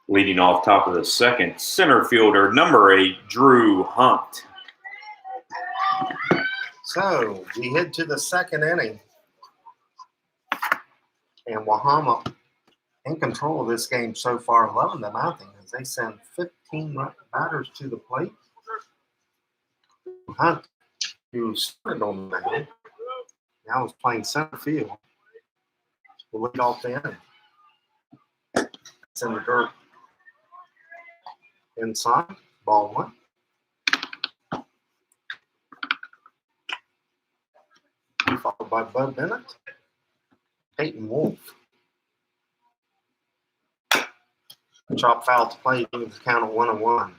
[SPEAKER 2] Leading off top of the second, center fielder number 8, Drew Hunt.
[SPEAKER 1] So we head to the second inning, and Wahama in control of this game so far, 11-0, as they send 15 batters to the plate. Hunt, who started on the mound, now is playing center field, will lead off the inning. It's in the dirt. Inside, ball 1. Followed by Bud Bennett. Peyton Wolf. Chop foul to play, giving the count of 1-1.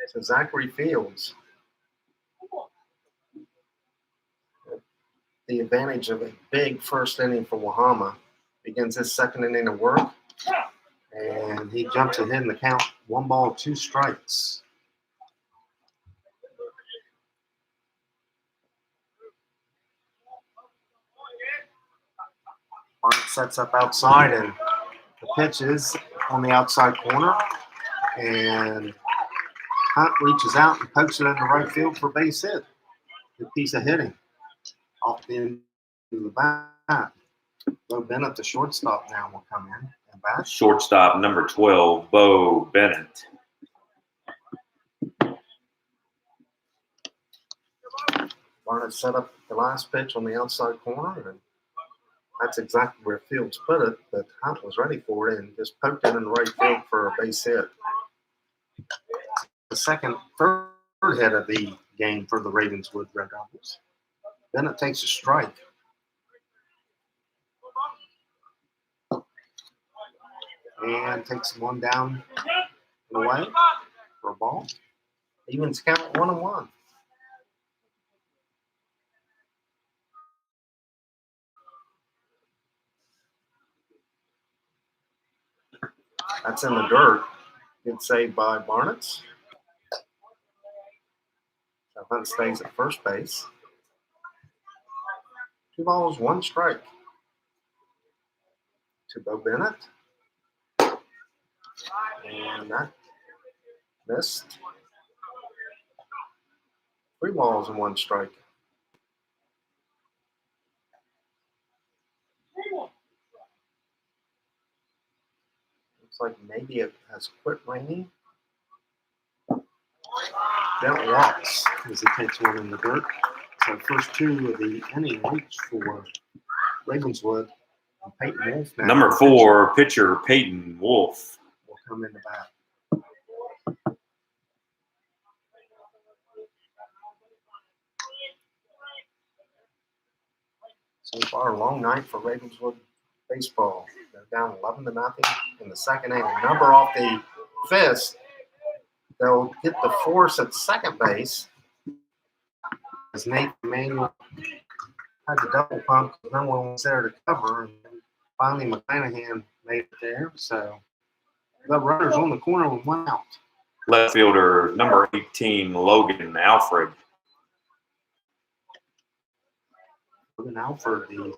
[SPEAKER 1] So Zachary Fields, the advantage of a big first inning for Wahama, begins his second inning of work, and he jumps ahead in the count, 1 ball, 2 strikes. Barnett sets up outside, and the pitch is on the outside corner, and Hunt reaches out and pokes it into right field for a base hit. Good piece of hitting off the end of the bat. Bo Bennett, the shortstop, now will come in and bat.
[SPEAKER 2] Shortstop number 12, Bo Bennett.
[SPEAKER 1] Barnett set up the last pitch on the outside corner, and That's exactly where Fields put it, but Hunt was ready for it and just poked it in the right field for a base hit. The third hit of the game for the Ravenswood Red Devils. Then it takes a strike. And takes one down and away for a ball. Evens count 1-1. That's in the dirt. Good save by Barnett. So Hunt stays at first base. 2 balls, 1 strike to Bo Bennett. And that missed. 3 balls and 1 strike. Looks like maybe it has quit raining. That walks as he takes one in the dirt. So first 2 of the inning reach for Ravenswood. And Peyton Wolf now.
[SPEAKER 2] Number 4, pitcher Peyton Wolf
[SPEAKER 1] will come in the bat. So far, a long night for Ravenswood baseball. They're down 11-0 in the second inning. Number off the fist. They'll get the force at second base. As Nate Emanuel had the double pump, no one was there to cover. And finally, McClanahan made it there. So the runners on the corner with 1 out.
[SPEAKER 2] Left fielder number 18, Logan Alfred.
[SPEAKER 1] Logan Alford, the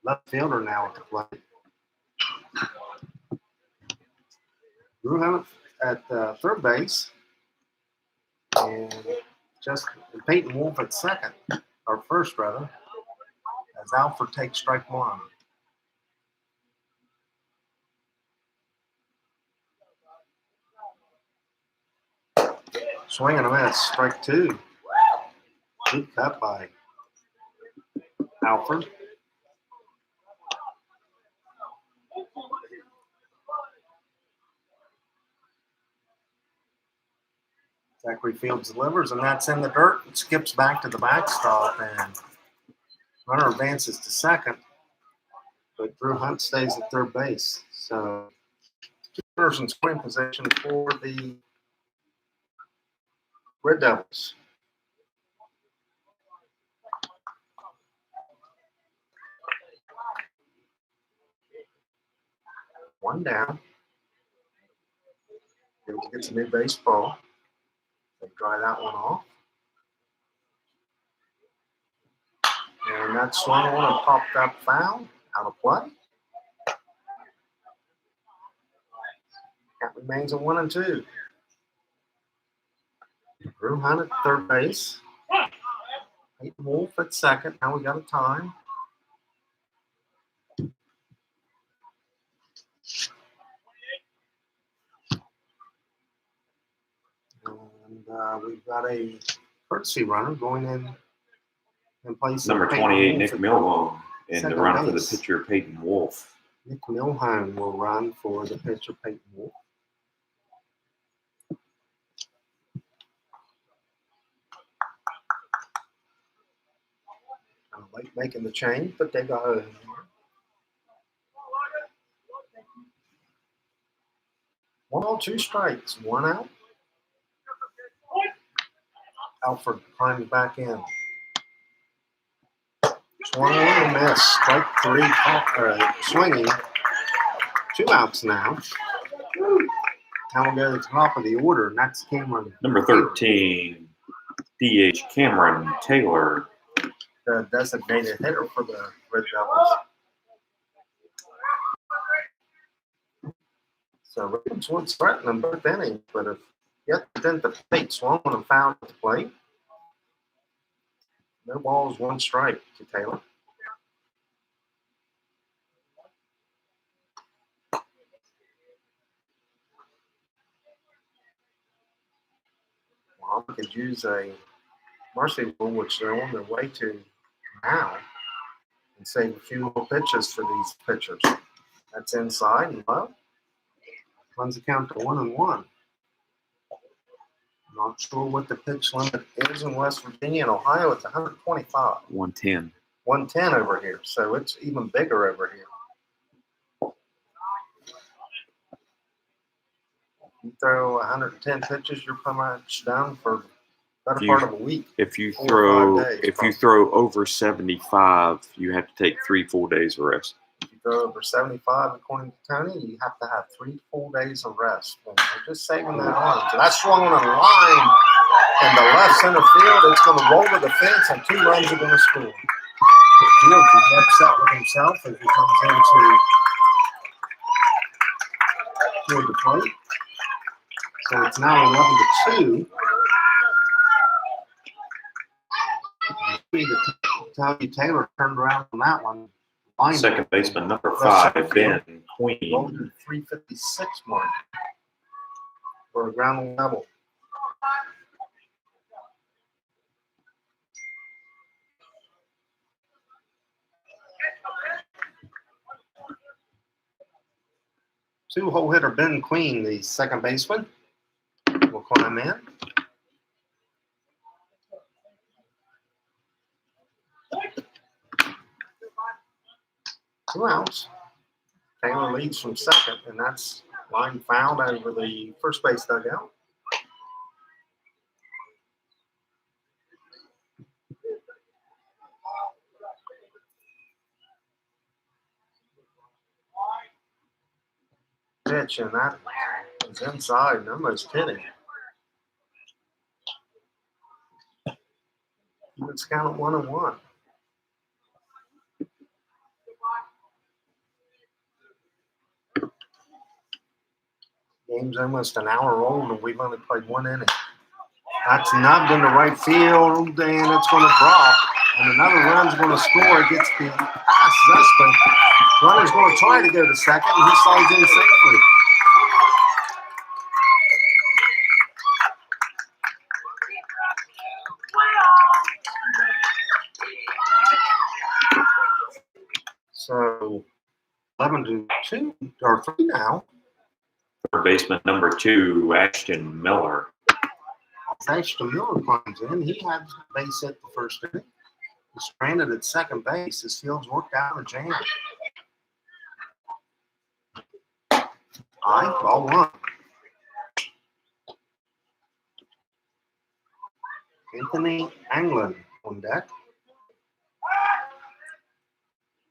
[SPEAKER 1] left fielder now at the plate. Drew Hunt at third base. And just Peyton Wolf at second, or first rather, as Alford takes strike 1. Swing and a miss, strike 2. Good cut by Alford. Zachary Fields delivers, and that's in the dirt. It skips back to the backstop, and runner advances to second, but Drew Hunt stays at third base. So 2 runners in scoring position for the Red Devils. One down. Fields gets a new baseball. They dry that one off. And that swung on and popped up foul. Out of play. That remains a 1-2. Drew Hunt at third base. Peyton Wolf at second. Now we got a time. And we've got a courtesy runner going in place
[SPEAKER 2] Number
[SPEAKER 1] of Peyton
[SPEAKER 2] 28,
[SPEAKER 1] Wolf
[SPEAKER 2] Nick
[SPEAKER 1] at
[SPEAKER 2] Milhone, and the
[SPEAKER 1] second
[SPEAKER 2] run for the
[SPEAKER 1] base.
[SPEAKER 2] pitcher Peyton Wolf.
[SPEAKER 1] Nick Milhone will run for the pitcher Peyton Wolf. Kind of late making the change, but they got it in here. 1 ball, 2 strikes, 1 out. Alford climbs back in. Swung on and miss. Strike 3, swinging. 2 outs now. Now we'll go to the top of the order, and that's Cameron.
[SPEAKER 2] Number 13, DH Cameron Taylor.
[SPEAKER 1] The designated hitter for the Red Devils. So Ravenswood's threatening them both innings, but if yet then the plate swung on and fouled at the plate. No balls, 1 strike to Taylor. Wahama could use a mercy rule, which they're on their way to now, and save a few little pitches for these pitchers. That's inside and low. Runs the count to 1-1. Not sure what the pitch limit is in West Virginia and Ohio. It's 125.
[SPEAKER 2] 110.
[SPEAKER 1] 110 over here, so it's even bigger over here. You throw 110 pitches, you're pretty much done for better part of a week.
[SPEAKER 2] If you
[SPEAKER 1] 4 or 5 days,
[SPEAKER 2] if you throw over 75, you have to take 3 full days of rest.
[SPEAKER 1] If you throw over 75, according to Tony, you have to have 3 full days of rest. And they're just saving that on. So that's swung on a line in the left center field. It's going to roll to the fence, and 2 runs are going to score. Fields is upset with himself as he comes into toward the plate. So it's now 11-2. Tony Taylor turned around on that one.
[SPEAKER 2] Second baseman number 5, Ben Queen.
[SPEAKER 1] Rolled to the 356 mark for a ground level. Two-hole hitter Ben Queen, the second baseman, will climb in. Two outs. Taylor leads from second, and that's line fouled over the first base dugout. Pitch, and that is inside and almost hitting. It's count at 1-1. Game's almost an hour old, and we've only played 1 inning. That's nubbed into right field, and it's going to drop. And another run's going to score. It gets the pass Zussman. Runner's going to try to go to second, and he slides in safely. So 11-2 or 3 now.
[SPEAKER 2] Third baseman number 2, Ashton Miller.
[SPEAKER 1] Ashton Miller climbs in. He had base hit the first inning. He's stranded at second base. His field's worked out in a jam. All right, ball 1. Anthony Anglin on deck.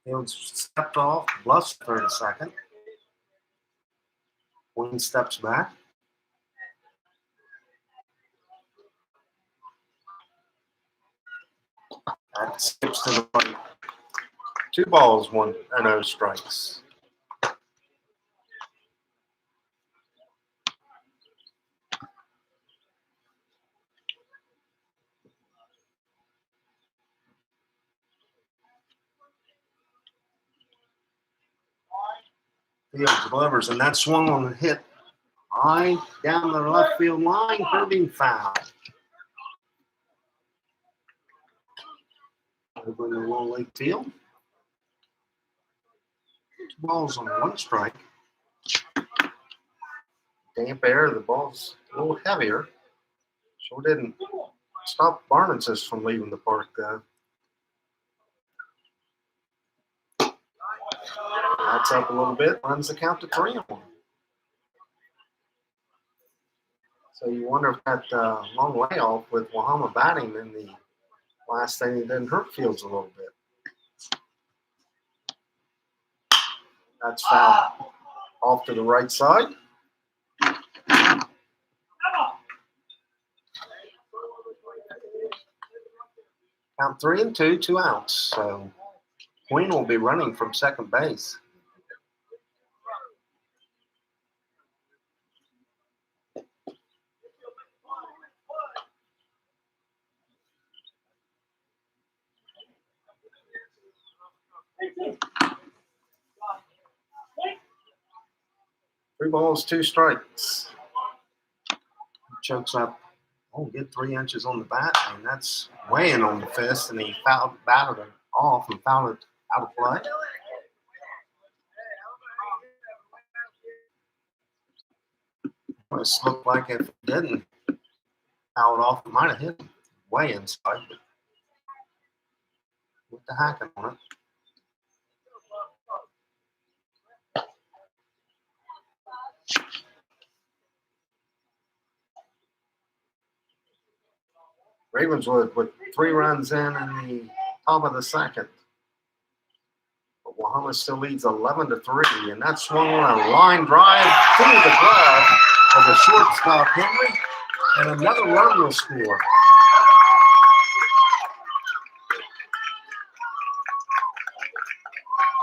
[SPEAKER 1] Field's stepped off, bluffs for a second. One steps back. That skips to the plate. 2 balls, 1 and 0 strikes. Fields delivers, and that swung on the hit high down the left field line, curving foul. Over in the low lake field. 2 balls on 1 strike. Damp air, the ball's a little heavier. Sure didn't stop Barnensis from leaving the park, though. That's up a little bit, runs the count to 3-1. So you wonder if that long layoff with Wahama batting in the last inning didn't hurt Fields a little bit. That's foul. Off to the right side. Count 3-2, 2 outs. So Queen will be running from second base. Three balls, 2 strikes. Chokes up. Oh, get 3 inches on the bat, and that's weighing on the fist, and he batted it off and fouled it Out of play. It looked like if it didn't foul it off, it might have hit him way inside, but with the hacking on it. Ravenswood with 3 runs in the top of the second. But Wahama still leads 11-3, and that swung on a line drive through the glove of the shortstop Henry, and another run will score.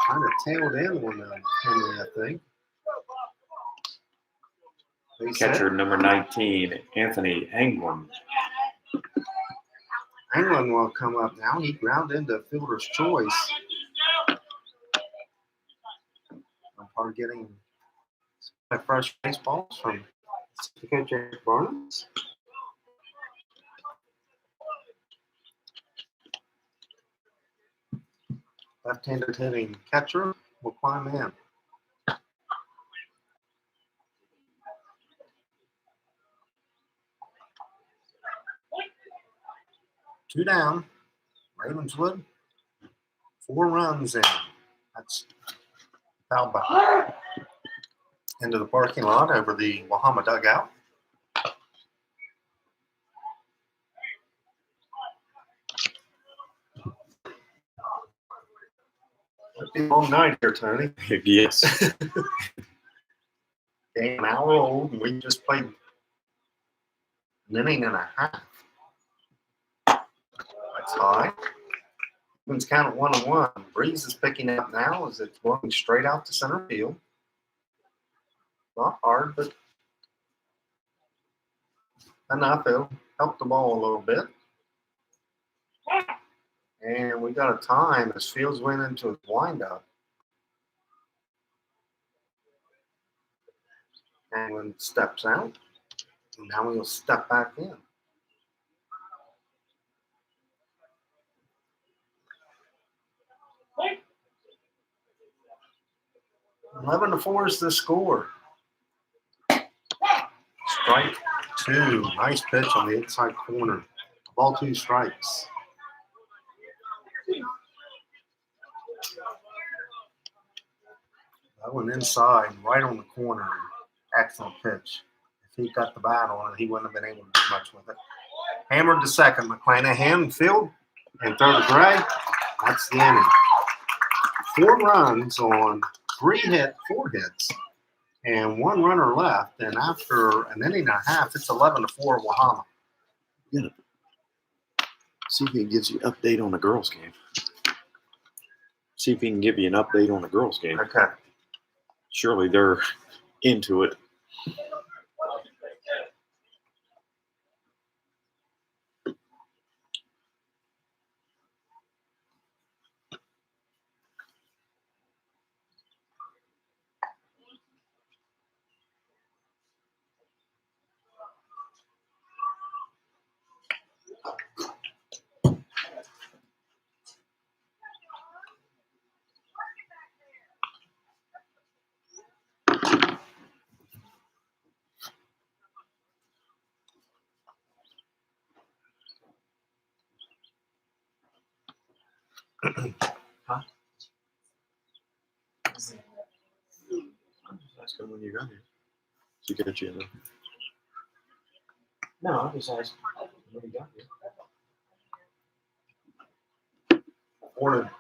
[SPEAKER 1] Kind of tailed in on Henry, I think.
[SPEAKER 2] Catcher number 19, Anthony Anglin.
[SPEAKER 1] Anglin will come up now. He grounded into fielder's choice. Umpire getting fresh baseballs from catcher Barnes. Left-handed hitting catcher will climb in. Two down. Ravenswood, 4 runs in. That's foul by into the parking lot over the Wahama dugout. It'll be a long night here, Tony.
[SPEAKER 2] Yes.
[SPEAKER 1] Game an hour old, and we just played an inning and a half. That's high. It's count at 1-1. Breeze is picking up now as it's going straight out to center field. Not hard, but enough. It'll help the ball a little bit. And we got a time as Fields went into his windup. Anglin steps out. And now he'll step back in. 11-4 is the score. Strike 2. Nice pitch on the inside corner. Ball 2 strikes. That one inside, right on the corner. Excellent pitch. If he got the bat on it, he wouldn't have been able to do much with it. Hammered to second. McClanahan field and throw to Gray. That's the inning. 4 runs on 4 hits, and 1 runner left. And after an inning and a half, it's 11-4 Wahama.
[SPEAKER 2] Yeah. See if he gives you an update on the girls' game. See if he can give you an update on the girls' game.
[SPEAKER 1] Okay.
[SPEAKER 2] Surely they're into it. Huh? I'm just asking when you got here. To get you in there. No, I'm just asking when you got here.
[SPEAKER 1] 4-0.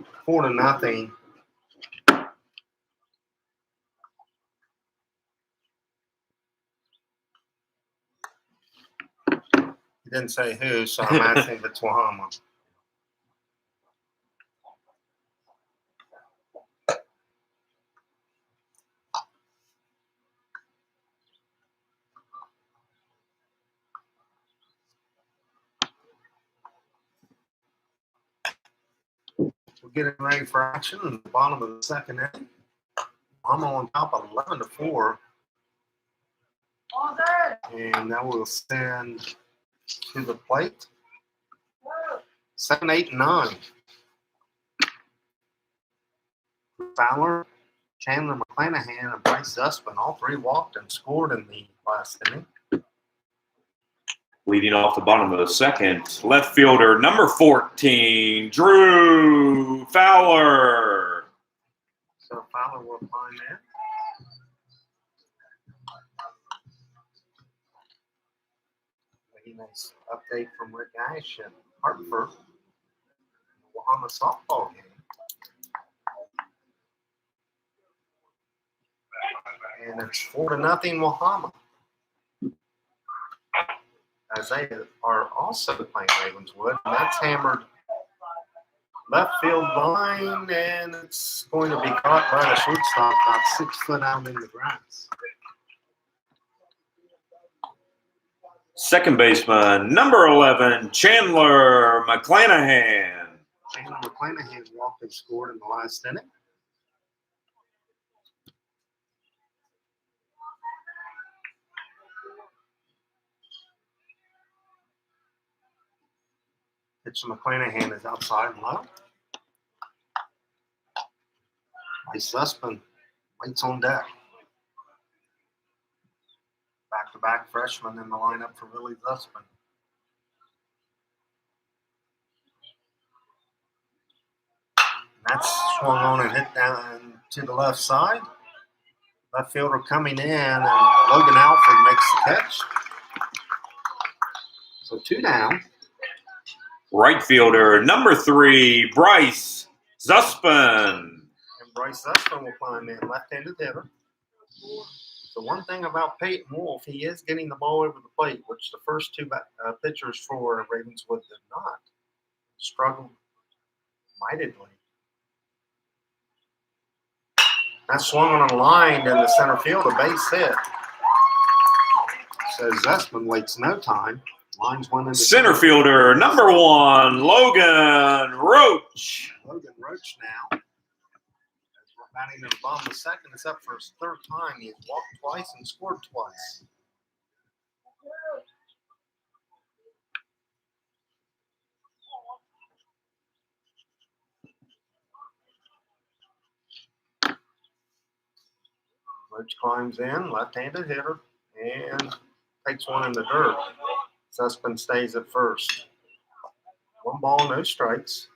[SPEAKER 1] He didn't say who, so I'm asking if it's Wahama. We're getting ready for action in the bottom of the second inning. I'm on top of 11-4. And now we'll send to the plate 7, 8, and 9. Fowler, Chandler McClanahan, and Bryce Zussman, all three walked and scored in the last inning.
[SPEAKER 2] Leading off the bottom of the second, left fielder number 14, Drew Fowler.
[SPEAKER 1] So Fowler will climb in. A nice update from Rick Ash in Hartford, the Wahama softball game. And it's 4-0 Wahama. As they are also playing Ravenswood. And that's hammered left field line, and it's going to be caught by the shortstop about 6 foot out in the grass.
[SPEAKER 2] Second baseman, number 11, Chandler McClanahan.
[SPEAKER 1] Chandler McClanahan walked and scored in the last inning. Pitch to McClanahan is outside and low. Bryce Zussman waits on deck. Back-to-back freshman in the lineup for Willie Zussman. And that's swung on and hit down to the left side. Left fielder coming in, and Logan Alford makes the catch. So 2 down.
[SPEAKER 2] Right fielder number 3, Bryce Zussman.
[SPEAKER 1] And Bryce Zussman will climb in, left-handed hitter. So one thing about Peyton Wolf, he is getting the ball over the plate, which the first 2 pitchers for Ravenswood did not. Struggled mightily. That swung on a line in the center field, a base hit. So Zussman waits no time. Lines one into
[SPEAKER 2] Center fielder number 1, Logan Roach.
[SPEAKER 1] Logan Roach now. Batting in the bottom of the second. It's up for his 3rd time. He has walked twice and scored twice. Roach climbs in, left-handed hitter, and takes one in the dirt. Zussman stays at first. 1 ball, no strikes.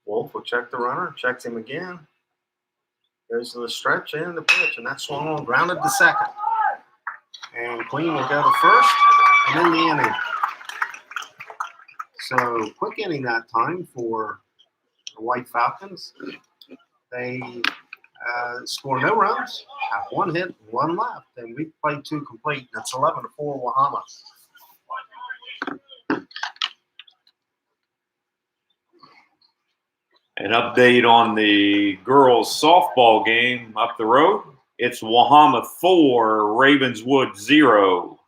[SPEAKER 1] Wolf will check the runner, checks him again. Goes to the stretch and the pitch, and that's swung on, grounded to second. And Queen will go to first, and in the inning. So quick inning that time for the White Falcons. They score no runs, have 1 hit, 1 left, and we played 2 complete. That's 11-4 Wahama.
[SPEAKER 2] An update on the girls softball game up the road. It's Wahama 4, Ravenswood 0.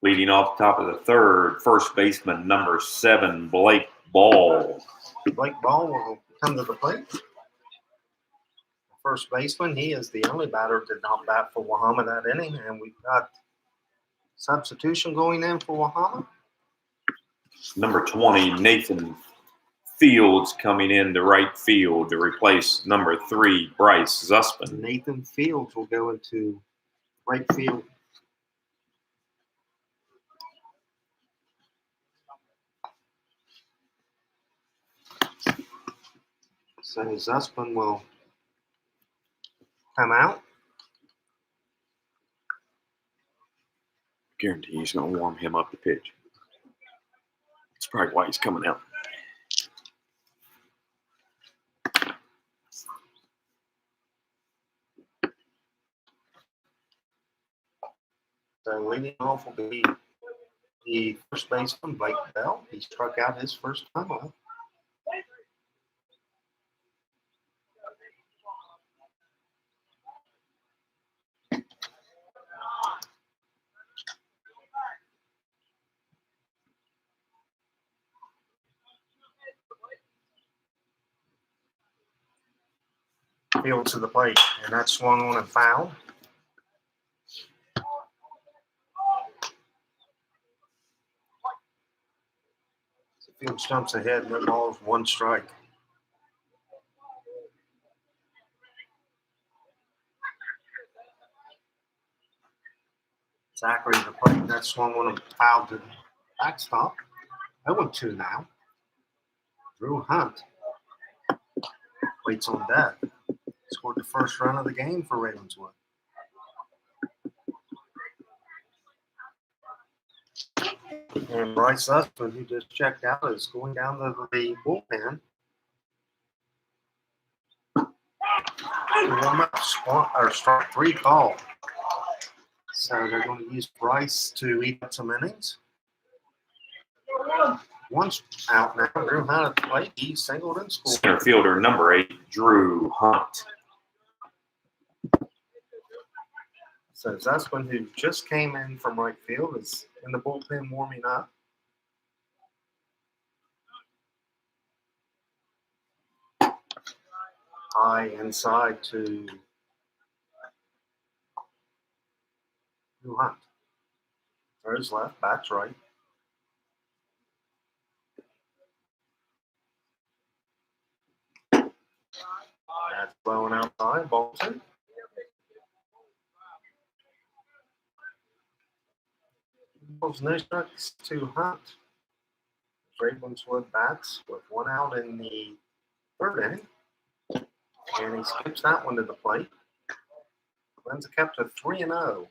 [SPEAKER 2] Leading off the top of the third, first baseman number 7, Blake Ball.
[SPEAKER 1] Blake Ball will come to the plate. first baseman. He is the only batter that did not bat for Wahama that inning, and we've got substitution going in for Wahama.
[SPEAKER 2] Number 20, Nathan Fields coming in to right field to replace number 3, Bryce Zussman.
[SPEAKER 1] Nathan Fields will go into right field. So Zussman will come out.
[SPEAKER 2] Guarantee he's going to warm him up to pitch. That's probably why he's coming out.
[SPEAKER 1] So leading off will be the first baseman, Blake Bell. He struck out his first time up. Fields to the plate, and that swung on and fouled. Fields jumps ahead, no balls, 1 strike. Zachary to the plate, that swung on and fouled to the backstop. 0-2 now. Drew Hunt waits on deck. Scored the first run of the game for Ravenswood. And Bryce Zussman, who just checked out, is going down to the bullpen. Warm up or start 3 call. So they're going to use Bryce to eat up some innings. 1's out now. Drew Hunt at the plate. He singled and scored.
[SPEAKER 2] Center fielder number 8, Drew Hunt.
[SPEAKER 1] So Zussman, who just came in from right field, is in the bullpen warming up. High inside to Drew Hunt. Throws left, bats right. That's blowing outside, ball 2. No strikes to Hunt. Ravenswood bats with 1 out in the 3rd inning. And he skips that one to the plate. Wins a kept to 3-0.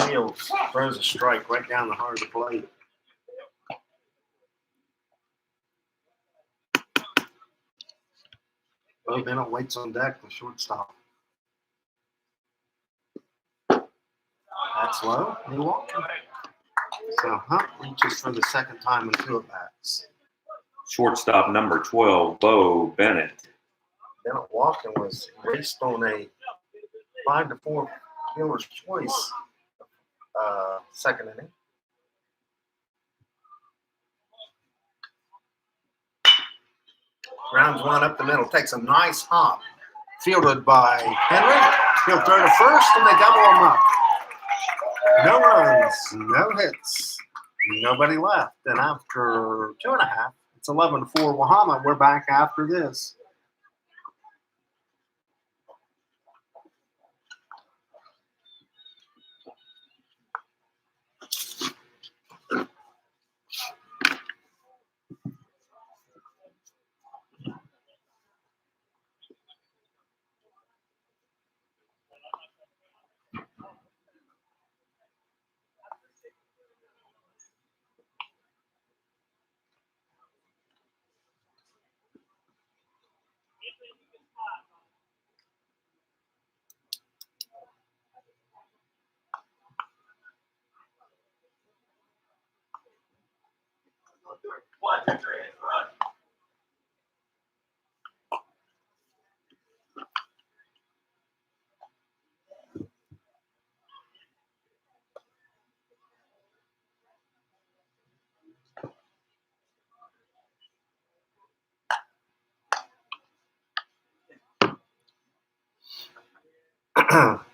[SPEAKER 1] Fields throws a strike right down the heart of the plate. Bo Bennett waits on deck, the shortstop. That's low. He walked. So Hunt reaches for the 2nd time in 2 at-bats.
[SPEAKER 2] Shortstop number 12, Bo Bennett.
[SPEAKER 1] Bennett walked and was raced on a 5-4 fielder's choice 2nd inning. Grounds 1 up the middle, takes a nice hop. Fielded by Henry. He'll throw to first, and they double him up. No runs, no hits, nobody left. And after 2.5, it's 11-4 Wahama. We're back after this. Back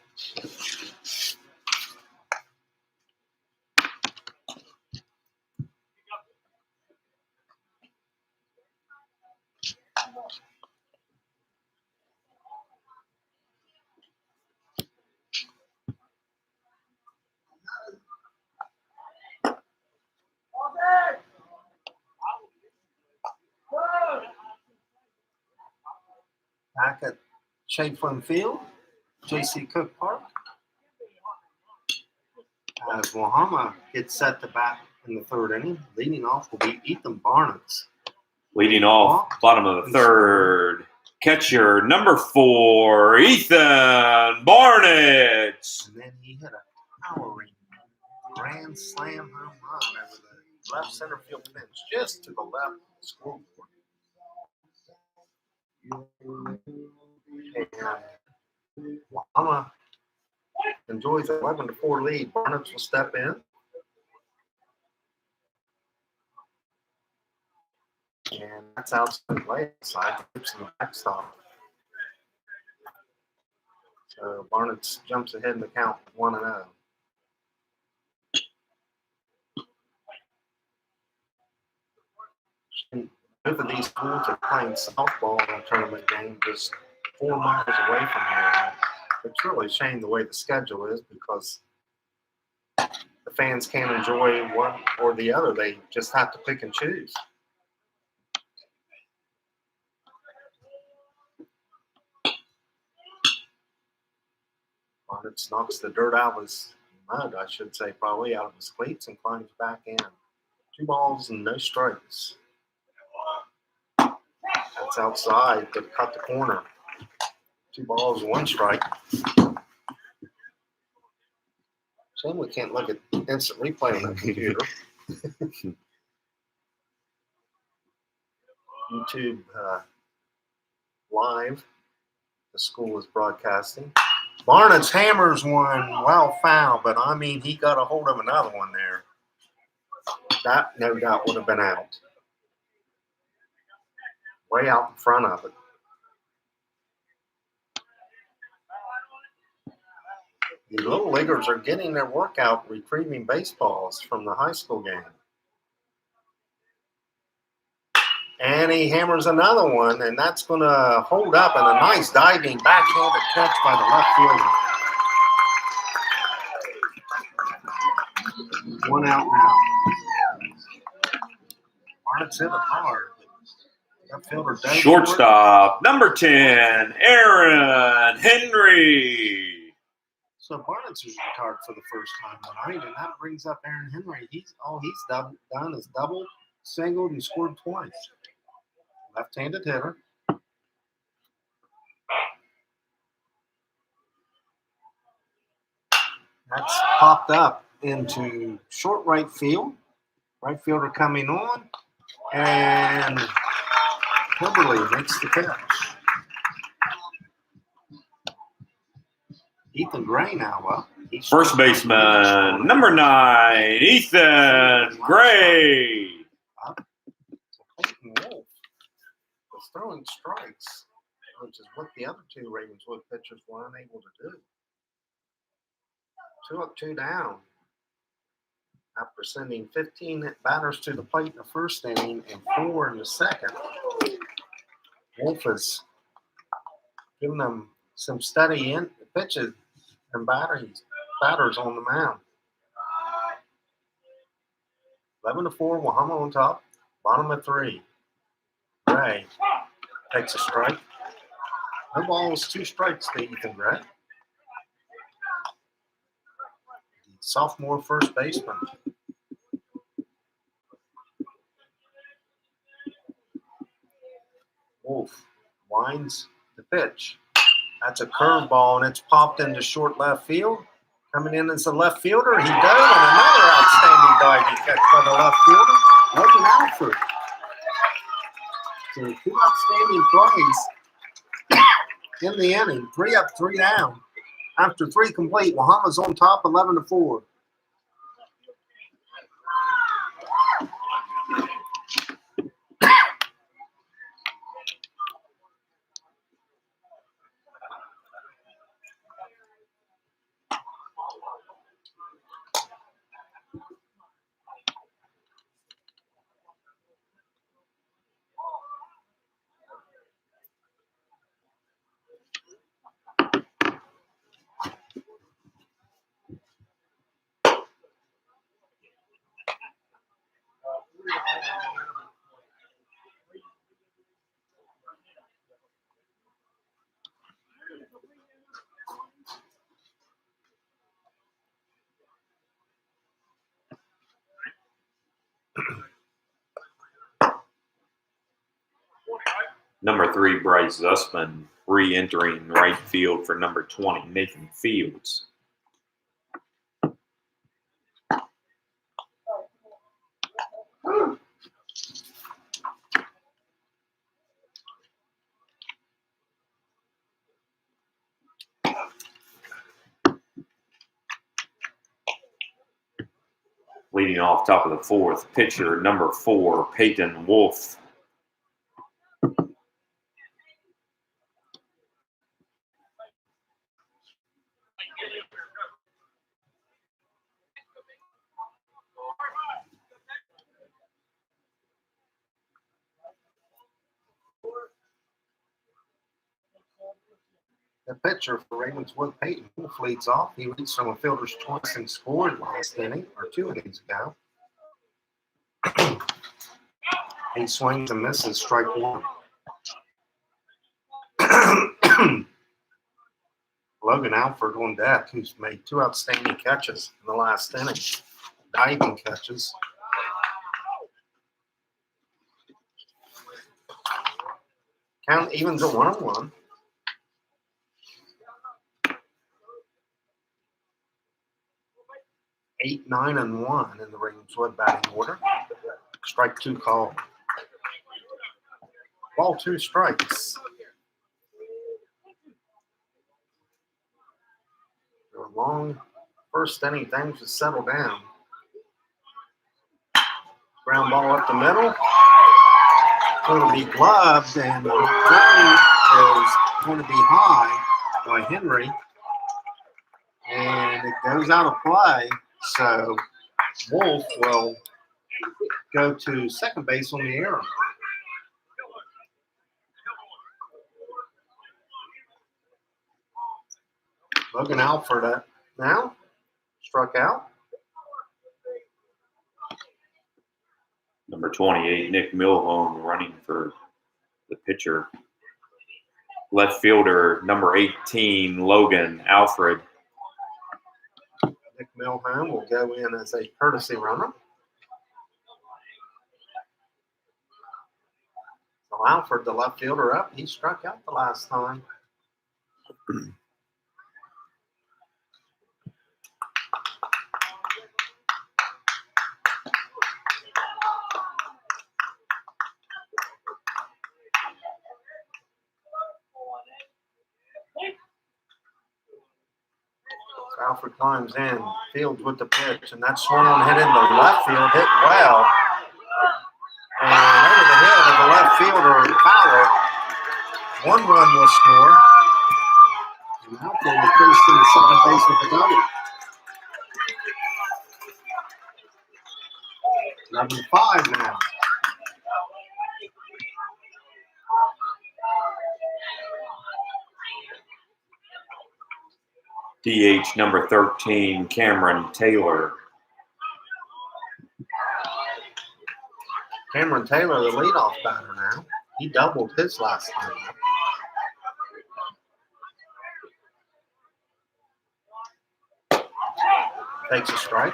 [SPEAKER 1] at Chafflin Field, J.C. Cook Park, as Wahama gets set to bat in the third inning. Leading off will be Ethan Barnett.
[SPEAKER 2] Leading off, bottom of the third, catcher number 4, Ethan Barnett.
[SPEAKER 1] And then he hit a powering grand slam home run over the left center field fence, just to the left of the scoreboard. And Wahama enjoys an 11-4 lead. Barnett will step in. And that's outside the right side, tips in the backstop. So Barnett jumps ahead in the count 1-0. Both of these schools are playing softball in a tournament game just 4 miles away from here. It's really a shame the way the schedule is because the fans can't enjoy one or the other. They just have to pick and choose. Barnett knocks the dirt out of his mud, I should say, probably out of his cleats and climbs back in. 2 balls and no strikes. That's outside, but cut the corner. 2 balls, 1 strike. Shame we can't look at instant replay on the computer. YouTube live. The school is broadcasting. Barnett's hammers one, well foul, but I mean, he got a hold of another one there. That no doubt would have been out. Way out in front of it. The little leaguers are getting their workout retrieving baseballs from the high school game. And he hammers another one, and that's going to hold up, and a nice diving backhanded catch by the left fielder. 1 out now. Barnett's hit it hard. Left fielder
[SPEAKER 2] Shortstop, number 10, Aaron Henry.
[SPEAKER 1] So Barnett's was retired for the first time tonight, and that brings up Aaron Henry. He's done is doubled, singled, and scored twice. Left-handed hitter. That's popped up into short right field. Right fielder coming on, and Hilberly makes the catch. Ethan Gray now up.
[SPEAKER 2] First baseman, number 9, Ethan Gray.
[SPEAKER 1] Clayton Wolf was throwing strikes, which is what the other 2 Ravenswood pitchers were unable to do. 2 up, 2 down. After sending 15 batters to the plate in the first inning and 4 in the second, Wolf has given them some steady pitches and batters on the mound. 11-4, Wahama on top. Bottom of 3. Gray takes a strike. No balls, 2 strikes to Ethan Gray. Sophomore first baseman. Wolf winds the pitch. That's a curveball, and it's popped into short left field. Coming in as a left fielder, he does, and another outstanding diving catch by the left fielder, Logan Alford. So 2 outstanding plays in the inning. 3 up, 3 down. After 3 complete, Wahama's on top, 11-4.
[SPEAKER 2] Number 3, Bryce Zussman, re-entering right field for number 20, Nathan Fields. Leading off top of the 4th, pitcher number 4, Peyton Wolf.
[SPEAKER 1] The pitcher for Ravenswood, Peyton Wolf, leads off. He reached from a fielder's choice and scored last inning, or 2 innings ago. He swings and misses, strike 1. Logan Alford on deck, who's made 2 outstanding catches in the last inning. Diving catches. Count evens at 1-1. Eight, 9, and 1 in the Ravenswood batting order. Strike 2 call. Ball 2 strikes. A long first inning, things just settle down. Ground ball up the middle. Going to be gloved, and the play is going to be high by Henry. And it goes out of play. So Wolf will go to second base on the error. Logan Alford now struck out.
[SPEAKER 2] Number 28, Nick Milhone, running for the pitcher. Left fielder, number 18, Logan Alfred.
[SPEAKER 1] Nick Milhone will go in as a courtesy runner. So Alford, the left fielder, up. He struck out the last time. Alfred climbs in, Fields with the pitch, and that swung on hit into left field, hit well. And over the head of the left fielder, Fowler, 1 run will score. And Alfred will place to the second base with the double. 11-5 now.
[SPEAKER 2] DH number 13, Cameron Taylor.
[SPEAKER 1] Cameron Taylor, the leadoff batter now. He doubled his last time. Takes a strike.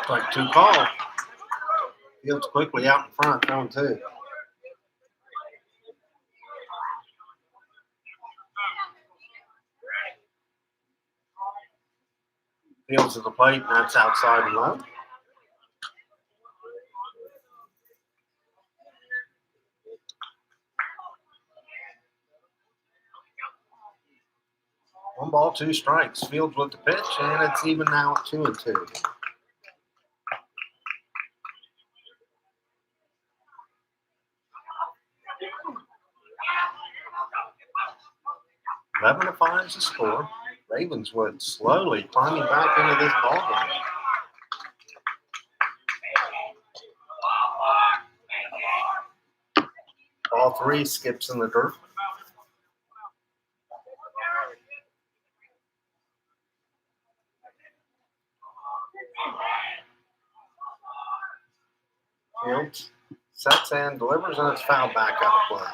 [SPEAKER 1] Strike 2 call. Fields quickly out in front, throwing 2. Fields to the plate, and that's outside and low. One ball, 2 strikes. Fields with the pitch, and it's even now at 2-2. Eleven to 5 is the score. Ravenswood slowly climbing back into this ballgame. Ball 3 skips in the dirt. Fields sets and delivers, and it's fouled back out of play.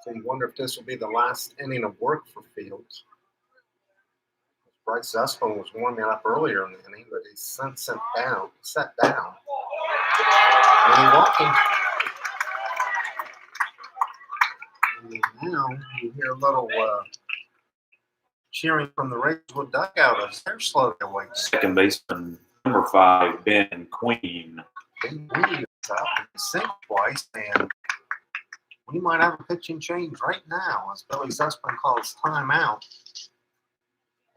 [SPEAKER 1] So you wonder if this will be the last inning of work for Fields. Bryce Zussman was warming up earlier in the inning, but he's since set down. And he's walking. And now you hear a little cheering from the Ravenswood dugout as they're slowly away.
[SPEAKER 2] Second baseman, number 5, Ben Queen.
[SPEAKER 1] Ben Queen is up and sink twice, and we might have a pitching change right now as Billy Zussman calls timeout.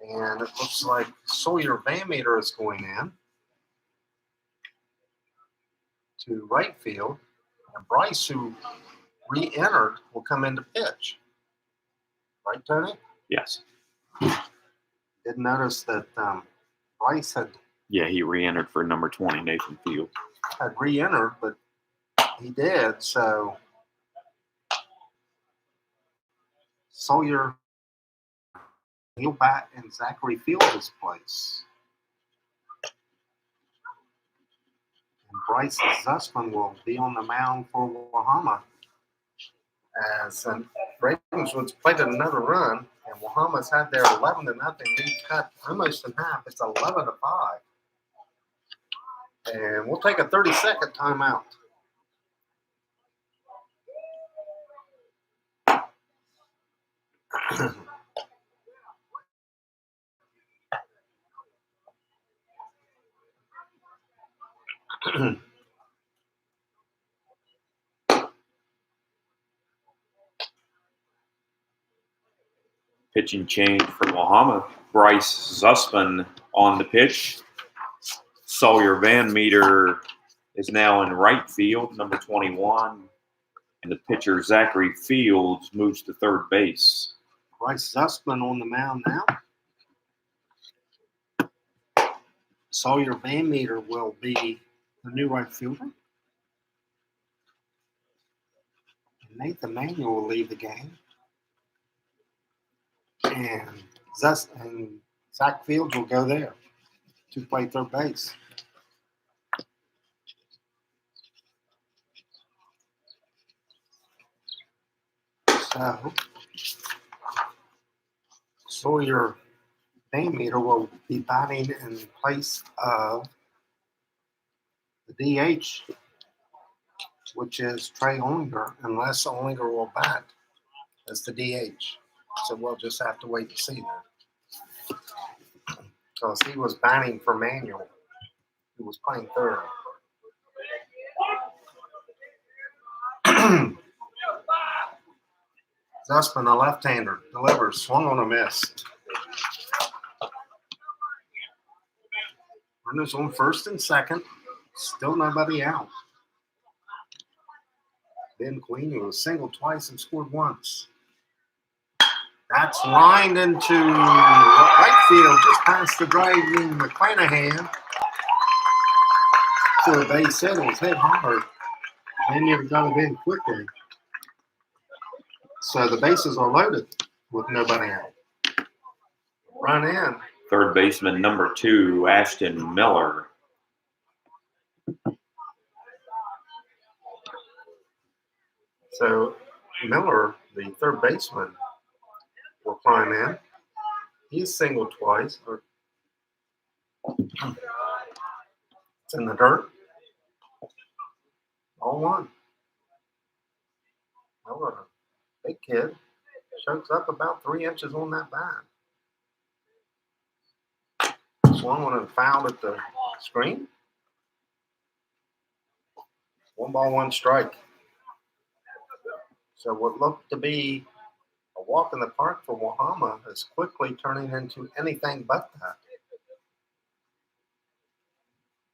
[SPEAKER 1] And it looks like Sawyer Van Meter is going in to right field. And Bryce, who re-entered, will come in to pitch. Right, Tony?
[SPEAKER 2] Yes.
[SPEAKER 1] Didn't notice that Bryce had
[SPEAKER 2] Yeah, he re-entered for number 20, Nathan Field.
[SPEAKER 1] re-entered, but he did. So Sawyer, he'll bat in Zachary Fields' place. And Bryce Zussman will be on the mound for Wahama. As Ravenswood's played another run, and Wahama's had their 11-0 lead cut almost in half. It's 11-5. And we'll take a 30-second timeout.
[SPEAKER 2] Pitching change for Wahama. Bryce Zussman on the pitch. Sawyer Van Meter is now in right field, number 21. And the pitcher, Zachary Fields, moves to third base.
[SPEAKER 1] Bryce Zussman on the mound now. Sawyer Van Meter will be the new right fielder. And Nathan Manuel will leave the game. And Zach Fields will go there to play third base. So Sawyer Van Meter will be batting in place of the DH, which is Trey Olinger, unless Olinger will bat as the DH. So we'll just have to wait and see that. Because he was batting for Manuel, who was playing third. Zussman, a left-hander, delivers, swung on a miss. Runners on first and second, still nobody out. Ben Queen, who was singled twice and scored once. That's lined into right field, just past the driving McClanahan. For a base hit, it was hit hard. They never got it in quickly. So the bases are loaded with nobody out. Run in.
[SPEAKER 2] Third baseman, number 2, Ashton Miller.
[SPEAKER 1] So Miller, the third baseman, will climb in. He's singled twice. It's in the dirt. All one. Miller, big kid, shows up about 3 inches on that bat. Swung on and fouled at the screen. 1 ball, 1 strike. So what looked to be a walk in the park for Wahama is quickly turning into anything but that.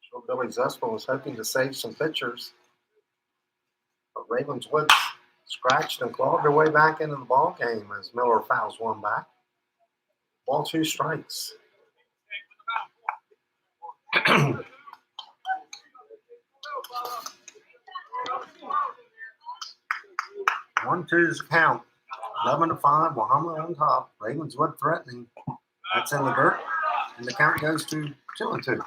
[SPEAKER 1] Sure, Billy Zussman was hoping to save some pitchers, but Ravenswood scratched and clawed their way back into the ball game as Miller fouls one back. Ball, 2 strikes. 1-2's count. 11-5. Wahama on top. Ravenswood threatening. That's in the dirt, and the count goes to 2-2.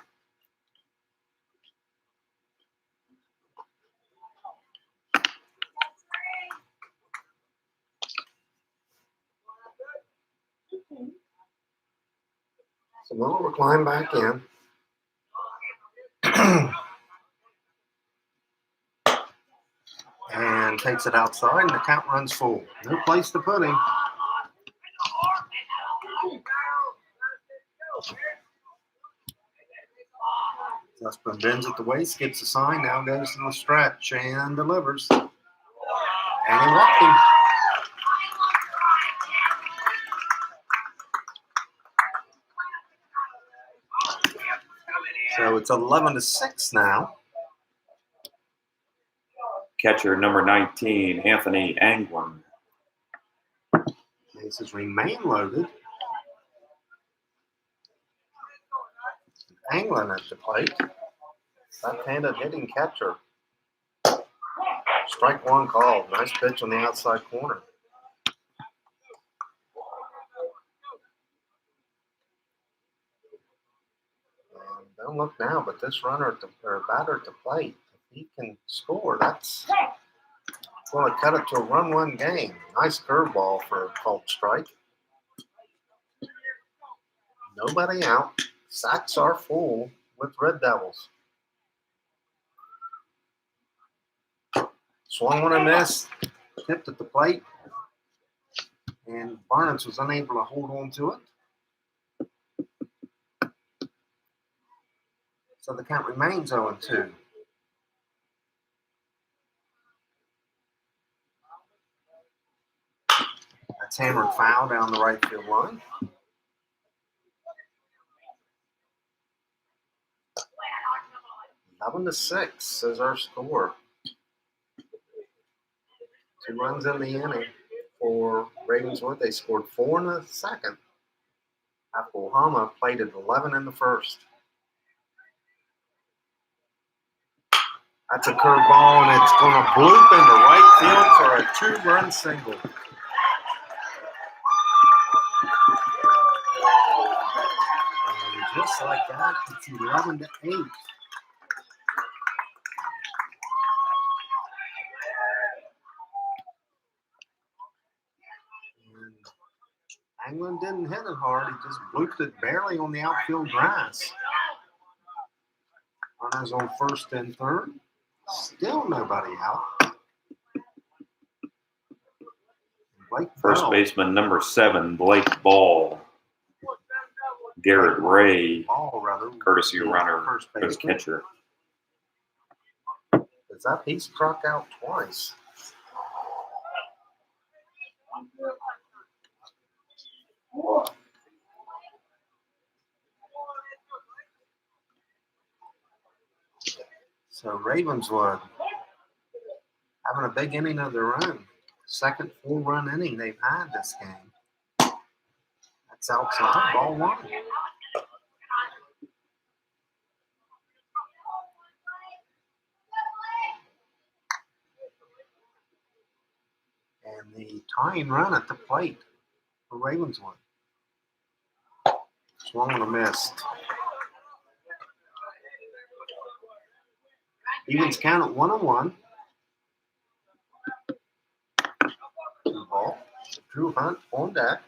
[SPEAKER 1] So Miller will climb back in. And takes it outside, and the count runs full. No place to put him. Dustman bends at the waist, gets a sign, now goes to the stretch and delivers. And he walked him. So it's 11-6 now.
[SPEAKER 2] Catcher number 19, Anthony Anglin.
[SPEAKER 1] Bases remain loaded. Anglin at the plate. Left-handed hitting catcher. Strike one called. Nice pitch on the outside corner. Don't look now, but this runner at the batter at the plate, if he can score, that's going to cut it to a run-one game. Nice curveball for a called strike. Nobody out. Sacks are full with Red Devils. Swung on a miss, tipped at the plate, and Barnett was unable to hold on to it. So the count remains 0-2. That's hammered foul down the right field line. Eleven to 6 is our score. 2 runs in the inning for Ravenswood. They scored 4 in the second. After Wahama played at 11 in the first. That's a curveball, and it's going to bloop into right field for a 2-run single. And just like that, it's 11-8. Anglin didn't hit it hard. He just blooped it barely on the outfield grass. Runners on first and third. Still nobody out. Blake
[SPEAKER 2] First
[SPEAKER 1] Bell.
[SPEAKER 2] baseman number 7, Blake Ball. Garrett Ray,
[SPEAKER 1] Ball, rather.
[SPEAKER 2] courtesy runner
[SPEAKER 1] First
[SPEAKER 2] for the
[SPEAKER 1] baseman.
[SPEAKER 2] catcher.
[SPEAKER 1] Is that piece struck out twice? So Ravenswood having a big inning of their own. Second 4-run inning they've had this game. That's outside, ball 1. And the tying run at the plate for Ravenswood. Swung and a missed. Evens count at 1-1. Ball. Drew Hunt on deck.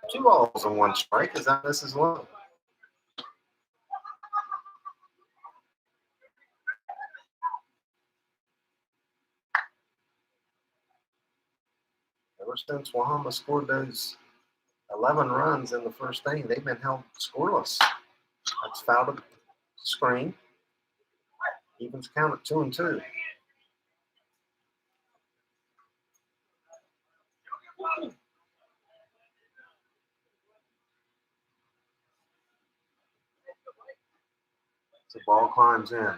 [SPEAKER 1] Two balls and 1 strike. Is that this is low? Ever since Wahama scored those 11 runs in the first inning, they've been held scoreless. That's fouled at the screen. Evens count at 2-2. The ball climbs in,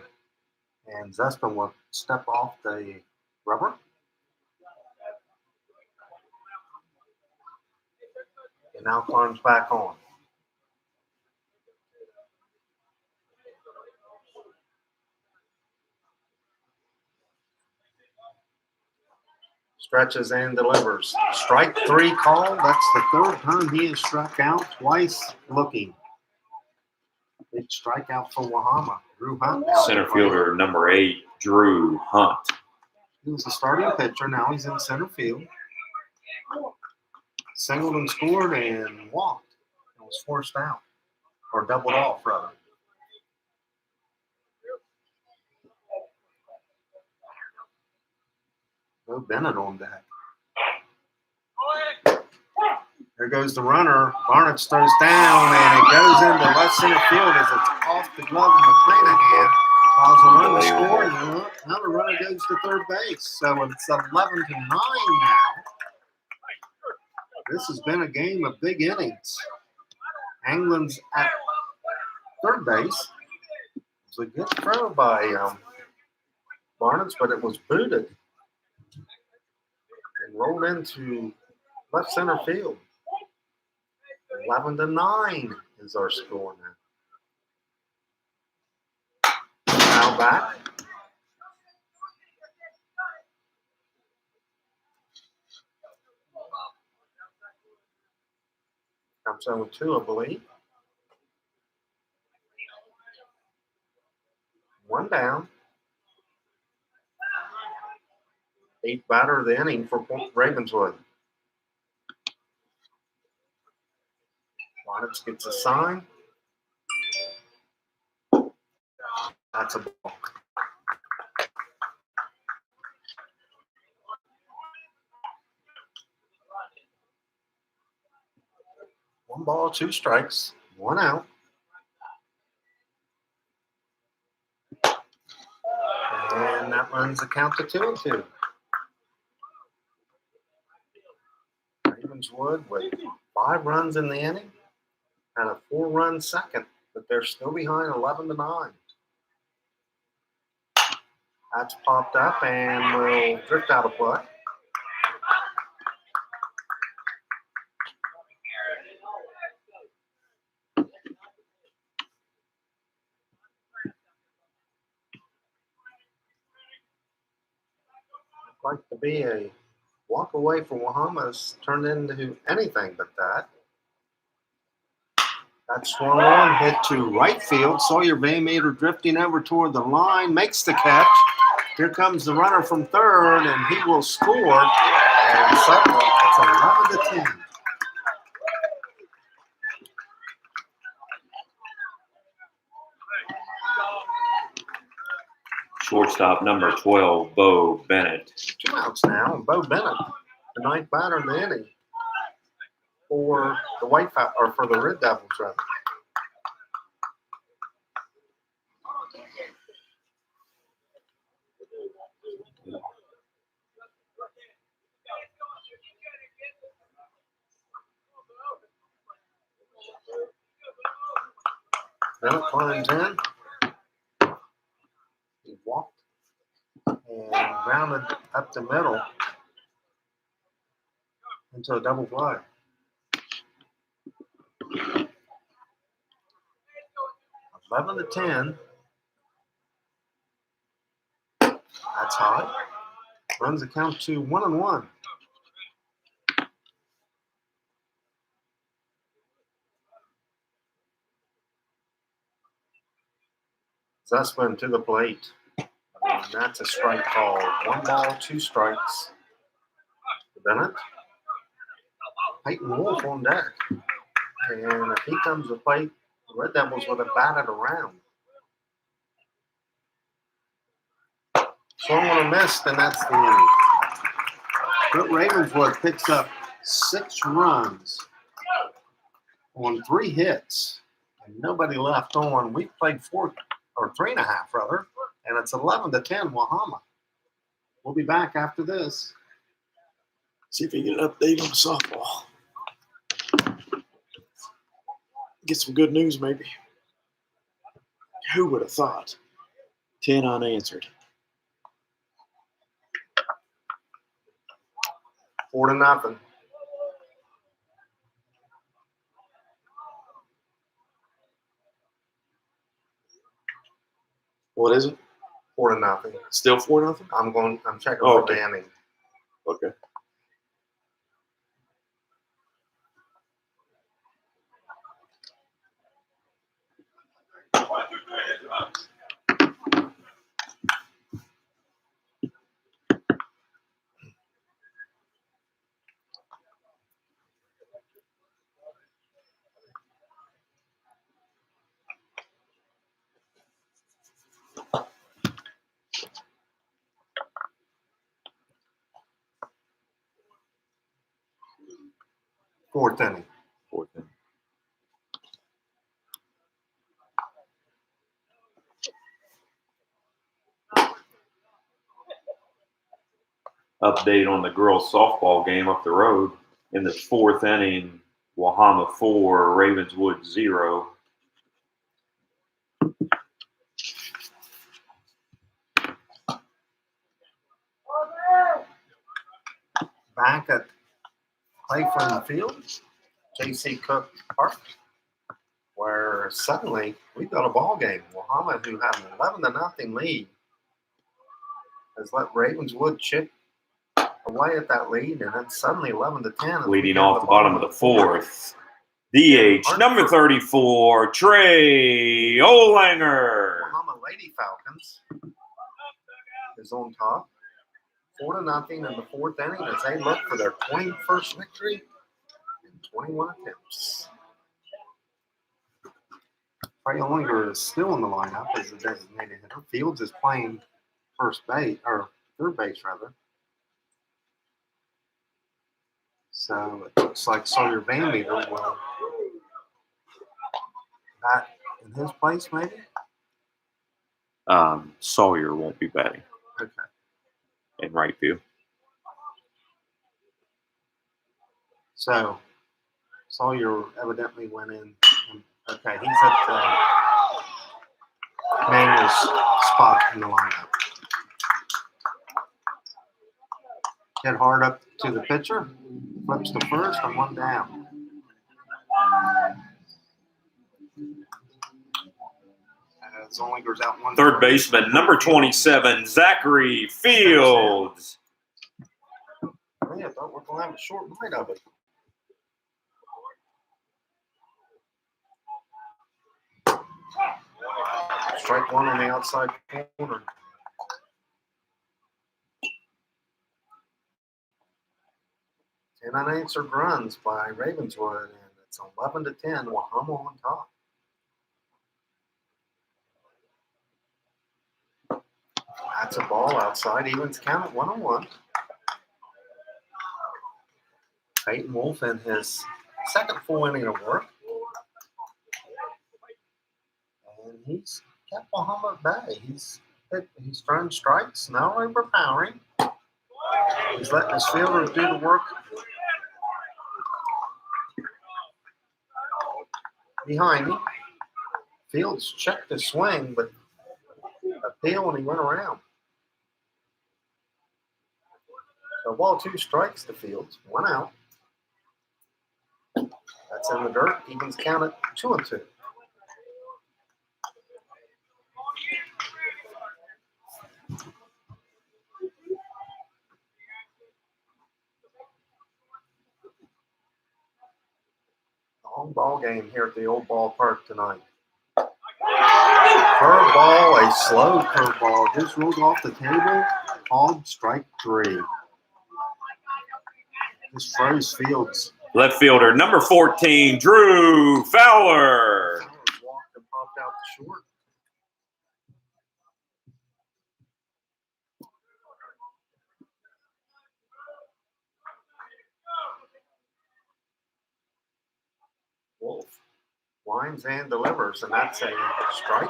[SPEAKER 1] and Zespin will step off the rubber. And now climbs back on. Stretches and delivers. Strike 3 call. That's the 3rd time he has struck out, twice looking. Big strikeout for Wahama. Drew Hunt.
[SPEAKER 2] Center fielder number 8, Drew Hunt.
[SPEAKER 1] He was the starting pitcher. Now he's in center field. singled and scored and walked. It was forced out, or doubled off, rather. Bo Bennett on deck. There goes the runner. Barnett throws down, and it goes into left center field as it's off the glove of McClanahan. Allows a run to score, and now the runner goes to third base. So it's 11-9 now. This has been a game of big innings. Anglin's at third base. It was a good throw by Barnett, but it was booted and rolled into left center field. 11-9 is our score now. Now back. Comes in with 2, I believe. 1 down. 8th batter of the inning for Ravenswood. Barnett gets a sign. That's a ball. One ball, 2 strikes, 1 out. And that runs the count to 2-2. Ravenswood with 5 runs in the inning and a 4-run second, but they're still behind 11-9. That's popped up and will drift out of play. Like to be a walk away from Wahama's turned into anything but that. That swung on, hit to right field. Sawyer Baymater drifting over toward the line, makes the catch. Here comes the runner from third, and he will score. And suddenly it's 11-10.
[SPEAKER 2] Shortstop number 12, Bo Bennett.
[SPEAKER 1] 2 outs now, and Bo Bennett, the 9th batter in the inning for the for the Red Devils, rather. Bennett climbs in. He walked and grounded up the middle into a double play. Eleven to 10. That's hot. Runs the count to 1-1. Zussman to the plate. And that's a strike call. 1 ball, 2 strikes. Bennett. Peyton Wolf on deck. And if he comes to plate, the Red Devils would have batted around. Swung on a miss, and that's the inning. But Ravenswood picks up 6 runs on 3 hits. And nobody left on. We played 4 or 3.5 rather, and it's 11-10 Wahama. We'll be back after this.
[SPEAKER 3] See if we get an update on softball. Get some good news, maybe. Who would have thought? 10 unanswered.
[SPEAKER 1] 4-0.
[SPEAKER 3] What is it?
[SPEAKER 1] 4-0.
[SPEAKER 3] Still 4-0?
[SPEAKER 1] I'm checking
[SPEAKER 3] Oh,
[SPEAKER 1] for
[SPEAKER 3] okay.
[SPEAKER 1] Danny.
[SPEAKER 3] Okay.
[SPEAKER 1] Fourth inning.
[SPEAKER 2] Fourth inning. Update on the girls softball game up the road. In the fourth inning, Wahama 4, Ravenswood 0.
[SPEAKER 1] Back at Clayford Field, J.C. Cook Park, where suddenly we've got a ball game. Wahama, who had an 11-0 lead, has let Ravenswood chip away at that lead, and it's suddenly 11-10.
[SPEAKER 2] Leading off the bottom of the fourth. DH number 34, Trey Olanger.
[SPEAKER 1] Wahama Lady Falcons is on top. 4-0 in the fourth inning as they look for their 21st victory in 21 attempts. Trey Olanger is still in the lineup as a designated hitter. Fields is playing first base, or third base rather. So it looks like Sawyer Van Meter will bat in his place, maybe.
[SPEAKER 2] Sawyer won't be batting
[SPEAKER 1] Okay.
[SPEAKER 2] in right field.
[SPEAKER 1] So Sawyer evidently went in. Okay, he's at Manuel's spot in the lineup. Hit hard up to the pitcher, flips to first, and one down. As Olinger's out one.
[SPEAKER 2] Third baseman number 27, Zachary Fields.
[SPEAKER 1] Hey, I thought we're going to have a short night of it. Strike one on the outside corner. And unanswered runs by Ravenswood, and it's 11-10. Wahama on top. That's a ball outside. Evens count at 1-1. Peyton Wolf in his second full inning of work. And he's kept Wahama at bay. He's throwing strikes, not overpowering. He's letting his fielders do the work behind him. Fields checked the swing, but appeal, and he went around. So ball, 2 strikes to Fields, 1 out. That's in the dirt. Evens count at 2-2. Long ball game here at the old ballpark tonight. Curveball, a slow curveball, just rolled off the table. Called strike 3. Just froze Fields.
[SPEAKER 2] Left fielder number 14, Drew Fowler.
[SPEAKER 1] Walked and popped out the short. Wolf winds and delivers, and that's a strike.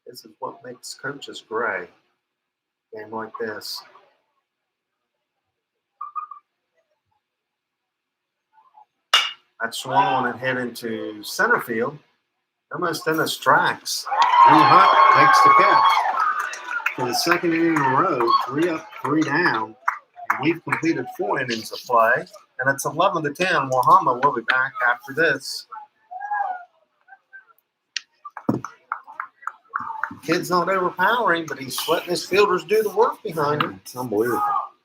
[SPEAKER 1] This is what makes coaches gray. Game like this. That swung on and hit into center field. Almost in his tracks. Drew Hunt makes the catch. For the second inning in a row, 3 up, 3 down. And we've completed 4 innings of play. And it's 11-10. Wahama will be back after this. Kid's not overpowering, but he's letting his fielders do the work behind him.
[SPEAKER 2] It's unbelievable.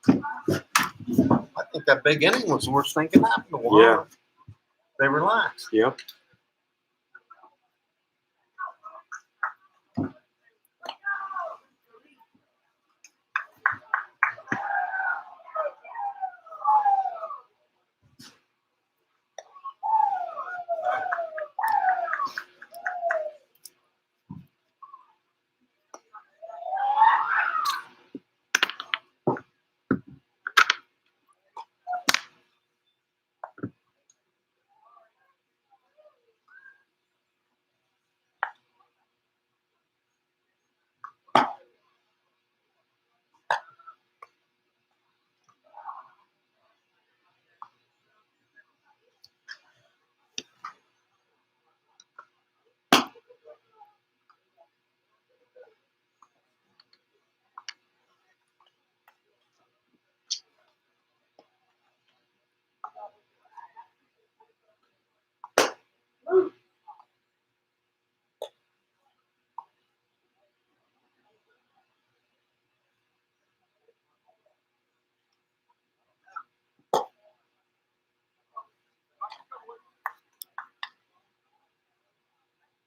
[SPEAKER 1] I think that big inning was the worst thing that happened to Wahama.
[SPEAKER 2] Yeah.
[SPEAKER 1] They relaxed.
[SPEAKER 2] Yep.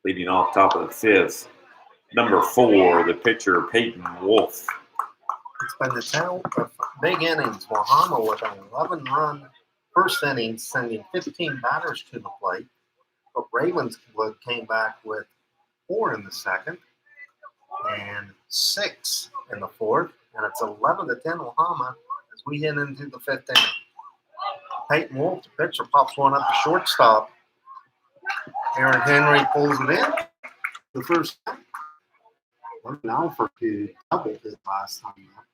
[SPEAKER 2] Leading off top of the fifth, number 4, the pitcher Peyton Wolf.
[SPEAKER 1] It's been the tale of big innings. Wahama with an 11-run first inning, sending 15 batters to the plate. But Ravenswood came back with 4 in the second and 6 in the fourth. And it's 11-10 Wahama as we head into the fifth inning. Peyton Wolf, the pitcher, pops one up to shortstop. Aaron Henry pulls it in the first time. Logan Alford who doubled his last time up.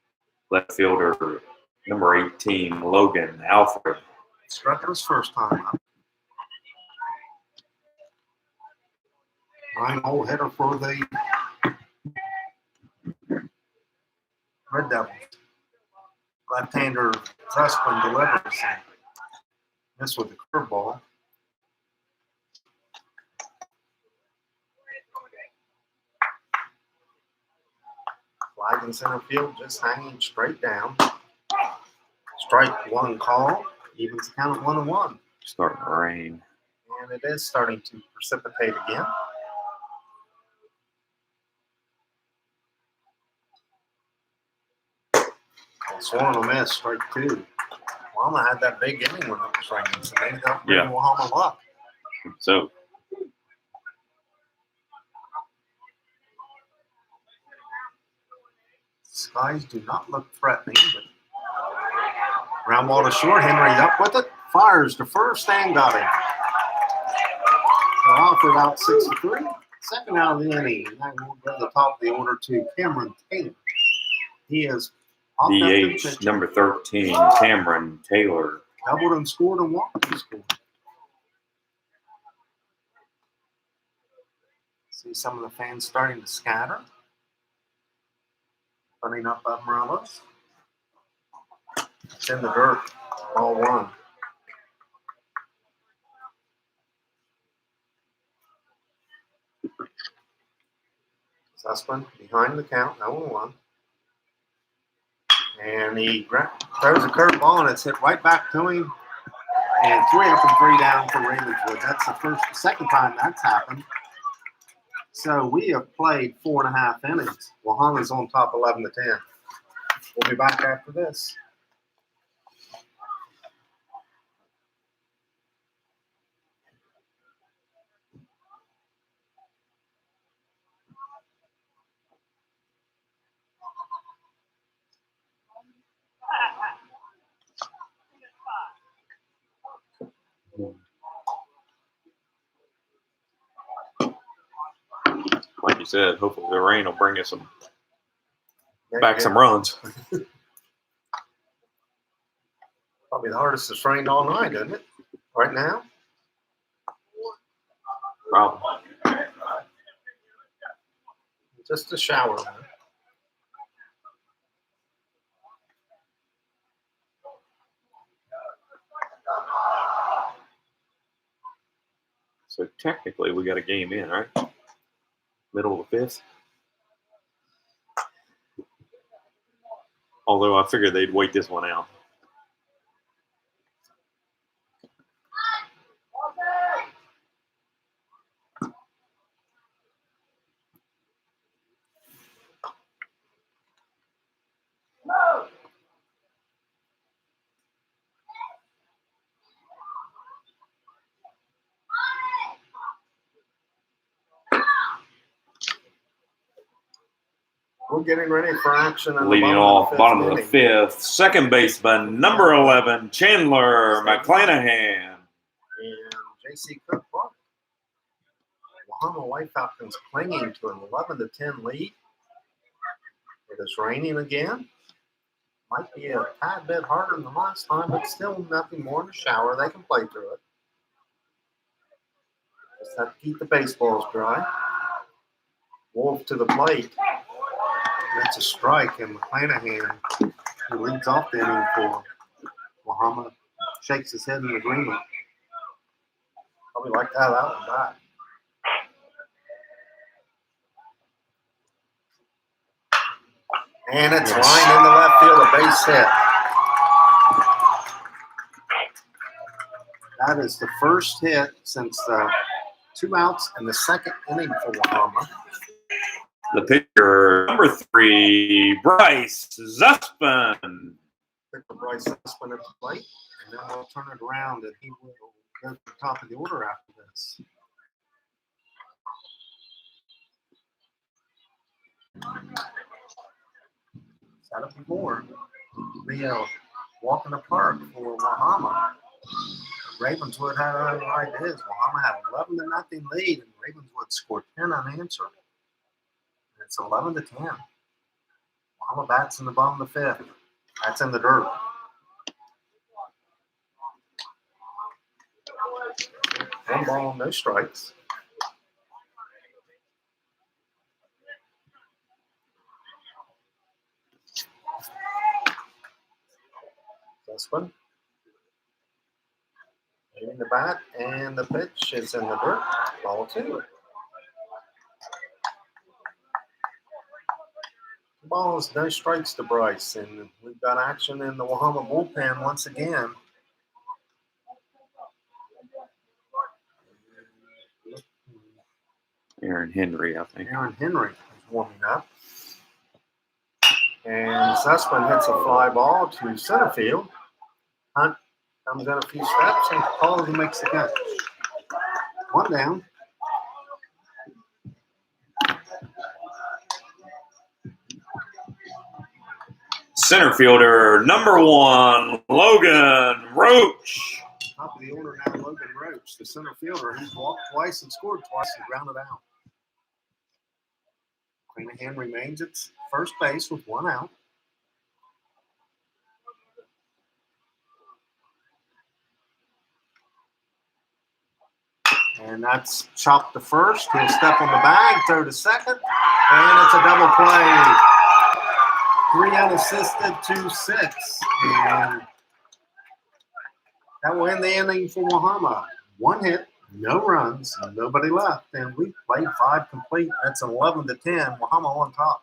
[SPEAKER 2] Left fielder number 18, Logan Alford.
[SPEAKER 1] Struck his first time up. 9-hole hitter for the Red Devils. Left-hander Zussman delivers. This with the curveball. Flag in center field, just hanging straight down. Strike one call, evens the count at 1-1.
[SPEAKER 2] Starting to rain.
[SPEAKER 1] And it is starting to precipitate again. Swung a miss, strike 2. Wahama had that big inning when it was raining, so maybe that'll bring Wahama luck.
[SPEAKER 2] So,
[SPEAKER 1] skies do not look threatening, but ground ball to short. Henry up with it, fires to first and got him. So Alford out 6-3. Second out of the inning. And that will go to the top of the order to Cameron Taylor. He is
[SPEAKER 2] DH number 13, Cameron Taylor.
[SPEAKER 1] Doubled and scored and walked and scored. See some of the fans starting to scatter. Putting up umbrellas. It's in the dirt. Ball 1. Zussman behind the count, 0-1. And he throws a curveball, and it's hit right back to him. And 3 up and 3 down for Ravenswood. That's the second time that's happened. So we have played 4.5 innings. Wahama's on top 11-10. We'll be back after this.
[SPEAKER 2] Like you said, hopefully the rain will bring us some runs.
[SPEAKER 1] Probably the hardest it's rained all night, isn't it? Right now?
[SPEAKER 2] Probably.
[SPEAKER 1] Just a shower. Man.
[SPEAKER 2] So technically we got a game in, right? Middle of the 5th. Although I figured they'd wait this one out.
[SPEAKER 1] We're getting ready for action.
[SPEAKER 2] Leading off bottom of the 5th, second baseman, number 11, Chandler McClanahan.
[SPEAKER 1] And J.C. Cook Park. Wahama White Falcons clinging to an 11-10 lead. It is raining again. Might be a tad bit harder than last time, but still nothing more than a shower. They can play through it. Just have to keep the baseballs dry. Wolf to the plate. That's a strike, and McClanahan, who leads off the inning for Wahama, shakes his head in agreement. Probably like to have that one back. And it's lined in the left field, a base hit. That is the first hit since the 2 outs in the second inning for Wahama.
[SPEAKER 2] The pitcher, number 3, Bryce Zuspin.
[SPEAKER 1] Pick the Bryce Zuspin at the plate, and then we'll turn it around, and he will go to the top of the order after this. Set up before. Leo walk in the park for Wahama. Ravenswood had other ideas. Wahama had 11-0 lead, and Ravenswood scored 10 unanswered. It's 11-10. Wahama bats in the bottom of the 5th. That's in the dirt. One ball, no strikes. This one. Hitting the bat, and the pitch is in the dirt. Ball 2. The ball is no strikes to Bryce, and we've got action in the Wahama bullpen once again.
[SPEAKER 2] Aaron Henry, I think.
[SPEAKER 1] Aaron Henry is warming up. And Zuspin hits a fly ball to center field. Hunt comes in a few steps and calls and makes the catch. 1 down.
[SPEAKER 2] Center fielder, number 1, Logan Roach.
[SPEAKER 1] Top of the order now, Logan Roach, the center fielder. He's walked twice and scored twice and grounded out. Cleanahan remains at first base with 1 out. And that's chopped to first. He'll step on the bag, throw to second, and it's a double play. 3 unassisted to 6. And that will end the inning for Wahama. 1 hit, no runs, nobody left. And we played 5 complete. That's an 11-10. Wahama on top.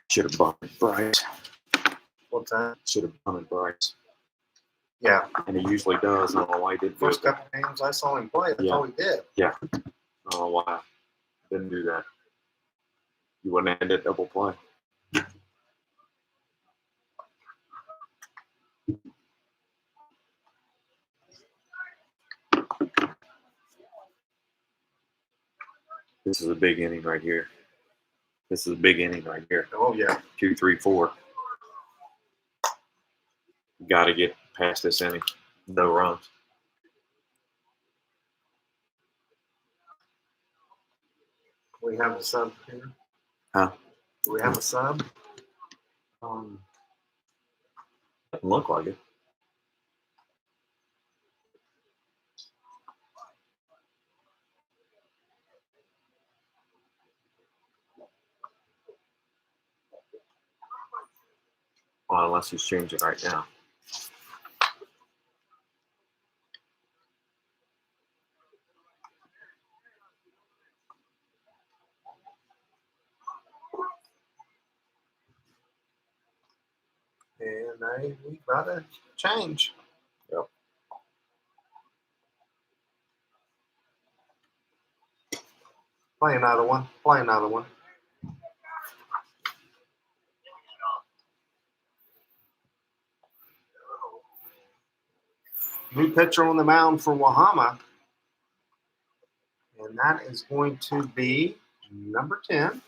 [SPEAKER 2] Should have bunted Bryce.
[SPEAKER 1] What's that?
[SPEAKER 2] Should have bunted Bryce.
[SPEAKER 1] Yeah.
[SPEAKER 2] And he usually does. I don't know why he didn't do
[SPEAKER 1] First
[SPEAKER 2] it.
[SPEAKER 1] couple games I saw him play, that's all he did.
[SPEAKER 2] Yeah. I don't know why he didn't do that. You wouldn't have ended double play. This is a big inning right here. This is a big inning right here.
[SPEAKER 1] Oh, yeah.
[SPEAKER 2] 2, 3, 4. Got to get past this inning. No runs.
[SPEAKER 1] We have a sub here.
[SPEAKER 2] Huh?
[SPEAKER 1] Do we have a sub?
[SPEAKER 2] Doesn't look like it. Well, unless he's changing right now.
[SPEAKER 1] And we got to change.
[SPEAKER 2] Yep.
[SPEAKER 1] Play another one. Play another one. New pitcher on the mound for Wahama. And that is going to be number 10,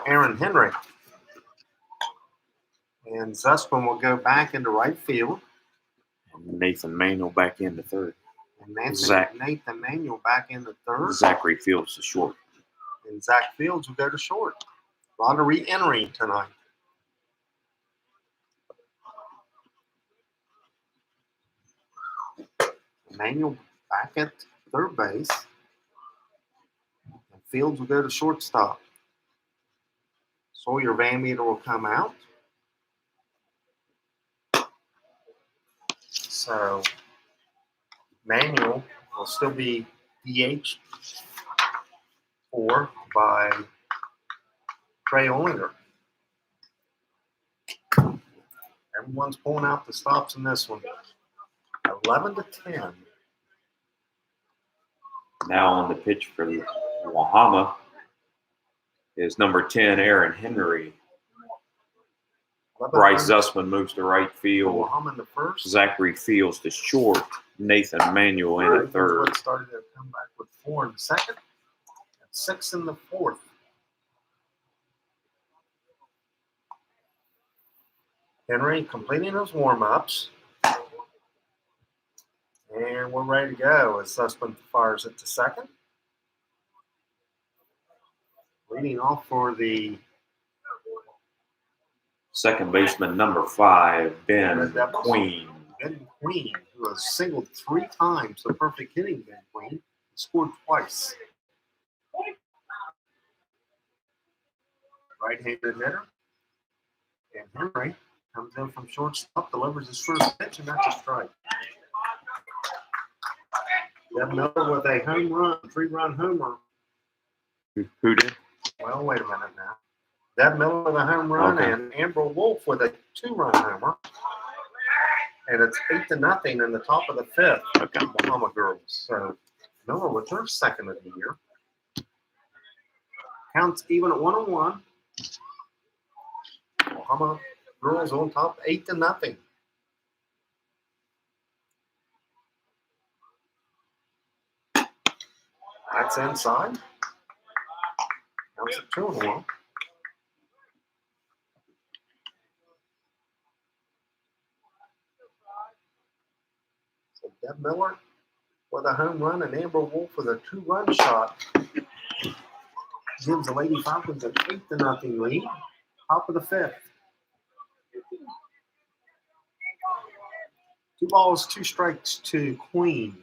[SPEAKER 1] Aaron Henry. And Zuspin will go back into right field.
[SPEAKER 2] Nathan Manuel back into third.
[SPEAKER 1] And Nathan Manuel back into third.
[SPEAKER 2] Zachary Fields to short.
[SPEAKER 1] And Zach Fields will go to short. A lot of re-entering tonight. Manuel back at third base. And Fields will go to shortstop. Sawyer Van Meter will come out. So Manuel will still be DH 4 by Trey Olinger. Everyone's pulling out the stops in this one. 11-10.
[SPEAKER 2] Now on the pitch for Wahama is number 10, Aaron Henry. Bryce Zussman moves to right field.
[SPEAKER 1] Wahama in the first.
[SPEAKER 2] Zachary Fields to short. Nathan Manuel in at third.
[SPEAKER 1] Ravenswood started to come back with 4 in the second and 6 in the fourth. Henry completing his warm-ups. And we're ready to go as Zussman fires it to second. Leading off for the
[SPEAKER 2] second baseman, number 5, Ben Queen.
[SPEAKER 1] Ben Queen, who has singled 3 times, the perfect hitting Ben Queen, scored twice. Right-handed hitter. And Henry comes in from shortstop, delivers his first pitch, and that's a strike. Deb Miller with a home run, 3-run homer.
[SPEAKER 2] Who did?
[SPEAKER 1] Well, wait a minute now. Deb Miller with a home run,
[SPEAKER 2] Okay.
[SPEAKER 1] and Amber Wolf with a 2-run homer. And it's 8-0 in the top of the fifth.
[SPEAKER 2] Okay.
[SPEAKER 1] Wahama girls. So Miller with her second of the year. Counts even at 1-1. Wahama girls on top, 8-0. That's inside. Counts at 2-1. So Deb Miller with a home run and Amber Wolf with a 2-run shot gives the Lady Falcons an 8-0 lead. Top of the fifth. 2 balls, 2 strikes to Queen.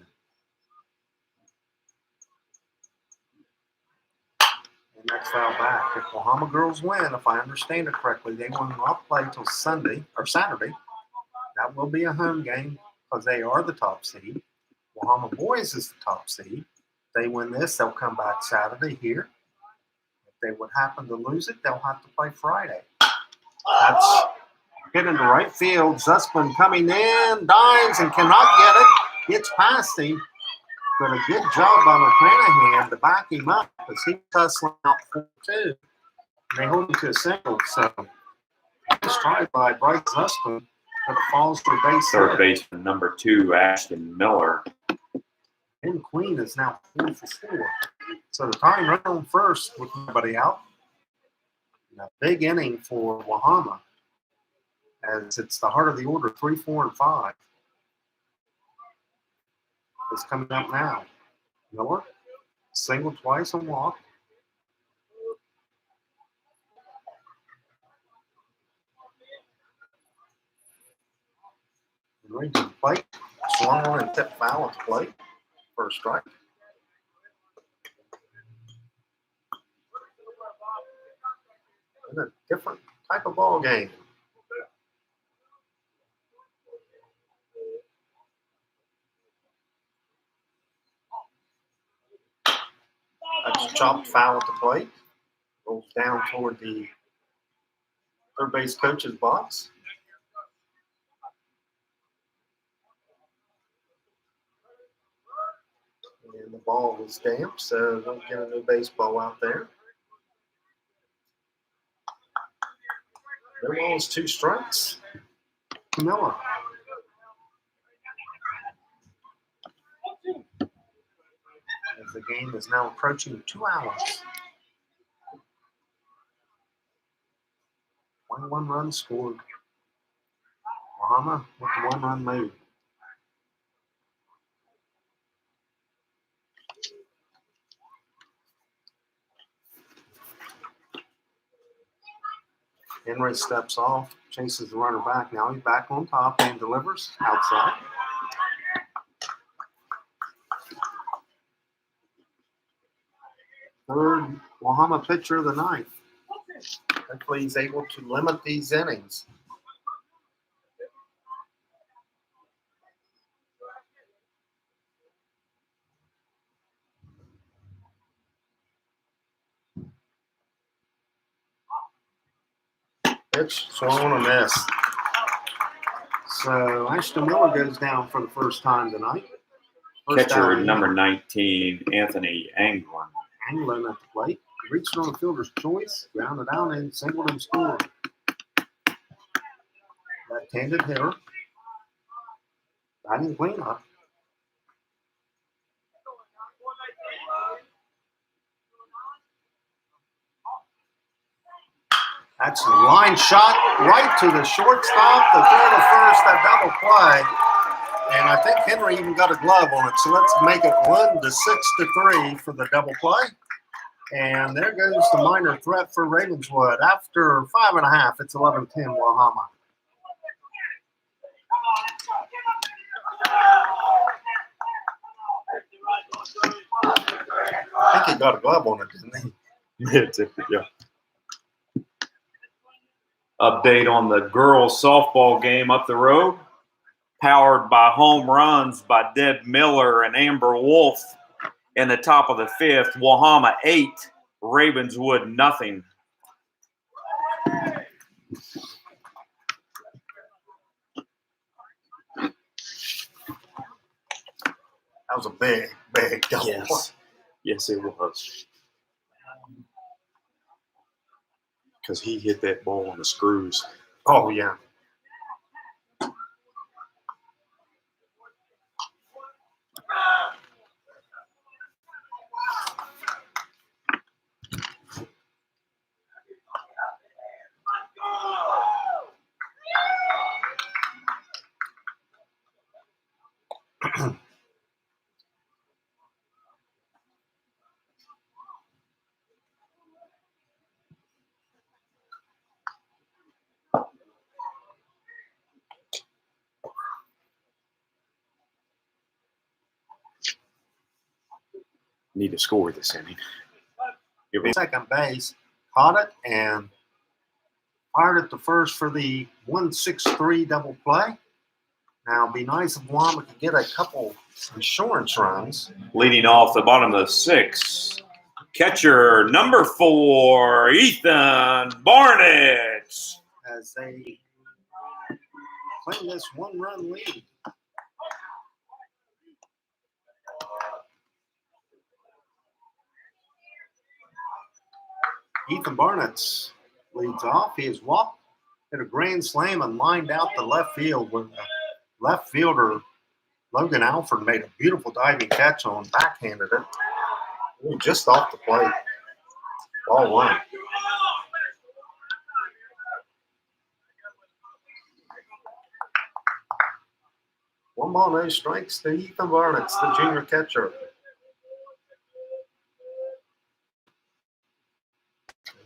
[SPEAKER 1] And that's foul back. If Wahama girls win, if I understand it correctly, they will not play till Sunday or Saturday. That will be a home game because they are the top seed. Wahama boys is the top seed. If they win this, they'll come back Saturday here. If they would happen to lose it, they'll have to play Friday. That's hit into right field. Zussman coming in, dives and cannot get it. Gets past him. But a good job by McClanahan to back him up because he tussling out 4-2. They hold him to a single. So nice try by Bryce Zussman, but it falls for base
[SPEAKER 2] Third
[SPEAKER 1] hit.
[SPEAKER 2] baseman, number 2, Ashton Miller.
[SPEAKER 1] And Queen is now 4 for 4. So the tying run on first with nobody out. And a big inning for Wahama as it's the heart of the order, 3, 4, and 5. Is coming up now. Miller, single twice and walk. Henry to the plate, swung on and tipped foul at the plate. First strike. And a different type of ball game. That's chopped foul at the plate. Rolls down toward the third base coach's box. And the ball was damp, so don't get a new baseball out there. No balls, 2 strikes. Miller. As the game is now approaching 2 hours. 1 run scored. Wahama with the 1-run lead. Henry steps off, chases the runner back. Now he's back on top and delivers outside. Third Wahama pitcher of the night. Hopefully he's able to limit these innings. pitch, swung on a miss. So Ashton Miller goes down for the first time tonight.
[SPEAKER 2] Catcher number 19, Anthony Anglin.
[SPEAKER 1] Anglin at the plate. Reached on the fielder's choice, grounded out and singled and scored. Left-handed hitter. Batting cleanup. That's a line shot right to the shortstop, the throw to first, that double play. And I think Henry even got a glove on it. So let's make it 1-6-3 for the double play. And there goes the minor threat for Ravenswood. After 5.5, it's 11-10 Wahama. I think he got a glove on it, didn't he?
[SPEAKER 2] Yeah. Update on the girls softball game up the road. Powered by home runs by Deb Miller and Amber Wolf in the top of the 5th. Wahama 8, Ravenswood nothing.
[SPEAKER 1] That was a big double.
[SPEAKER 3] Yes, it was. Because he hit that ball on the screws.
[SPEAKER 1] Oh, yeah.
[SPEAKER 3] Need to score this inning.
[SPEAKER 1] Second base, caught it and fired it to first for the 1-6-3 double play. Now, it'd be nice if Wahama could get a couple insurance runs.
[SPEAKER 2] Leading off the bottom of the 6th. Catcher number 4, Ethan Barnett.
[SPEAKER 1] As they claim this 1-run lead. Ethan Barnett leads off. He has walked, hit a grand slam, and lined out the left field when the left fielder, Logan Alford, made a beautiful diving catch on, backhanded it. Ooh, just off the plate. Ball one. One ball, no strikes to Ethan Barnett, the junior catcher.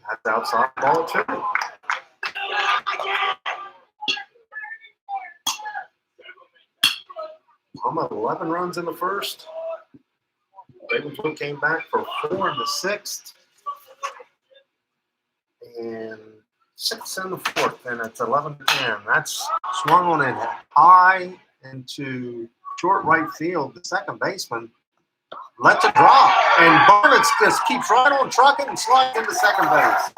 [SPEAKER 1] That's outside ball two. Wahama 11 runs in the first. Ravenswood came back for 4 in the 6th. And 6 in the 4th, and it's 11-10. That's swung on it high into short right field. The second baseman lets it drop, and Barnett just keeps right on trucking and slides into second base.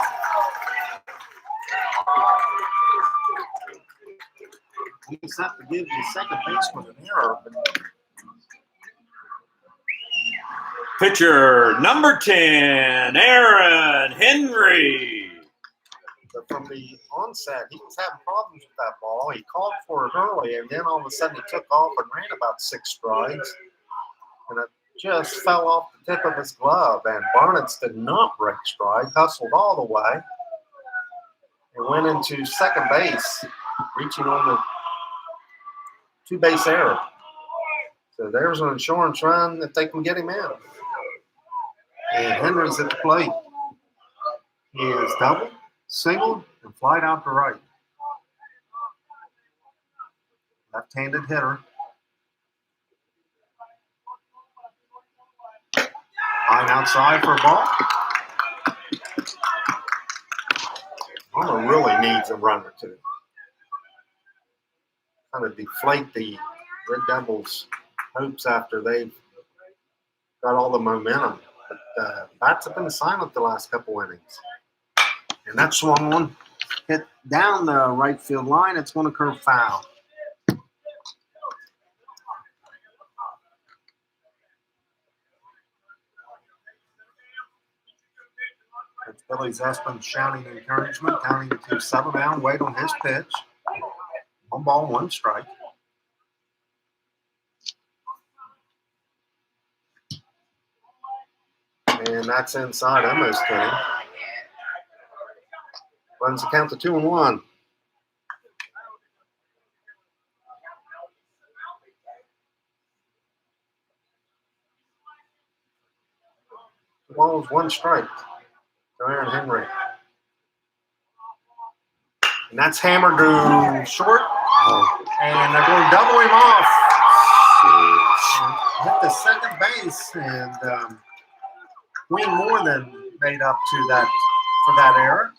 [SPEAKER 1] We just have to give the second baseman an error.
[SPEAKER 2] Pitcher number 10, Aaron Henry.
[SPEAKER 1] But from the onset, he was having problems with that ball. He called for it early, and then all of a sudden he took off and ran about 6 strides. And it just fell off the tip of his glove. And Barnett did not break stride, hustled all the way, and went into second base, reaching on the 2-base error. So there's an insurance run that they can get him in. And Henry's at the plate. He is doubled, singled, and flied out to right. Left-handed hitter. Line outside for a ball. Wahama really needs a run or two. Kind of deflate the Red Devils' hopes after they've got all the momentum. But bats have been silent the last couple innings. And that swung on hit down the right field line. It's going to curve foul. It's Billy Zespin shouting encouragement, counting to 7 down, wait on his pitch. 1 ball, 1 strike. And that's inside. Almost kidding. Runs the count to 2-1. The ball is 1 strike to Aaron Henry. And that's hammered to short. And they're going to double him off. And hit the second base. And Queen more than made up to that for that error.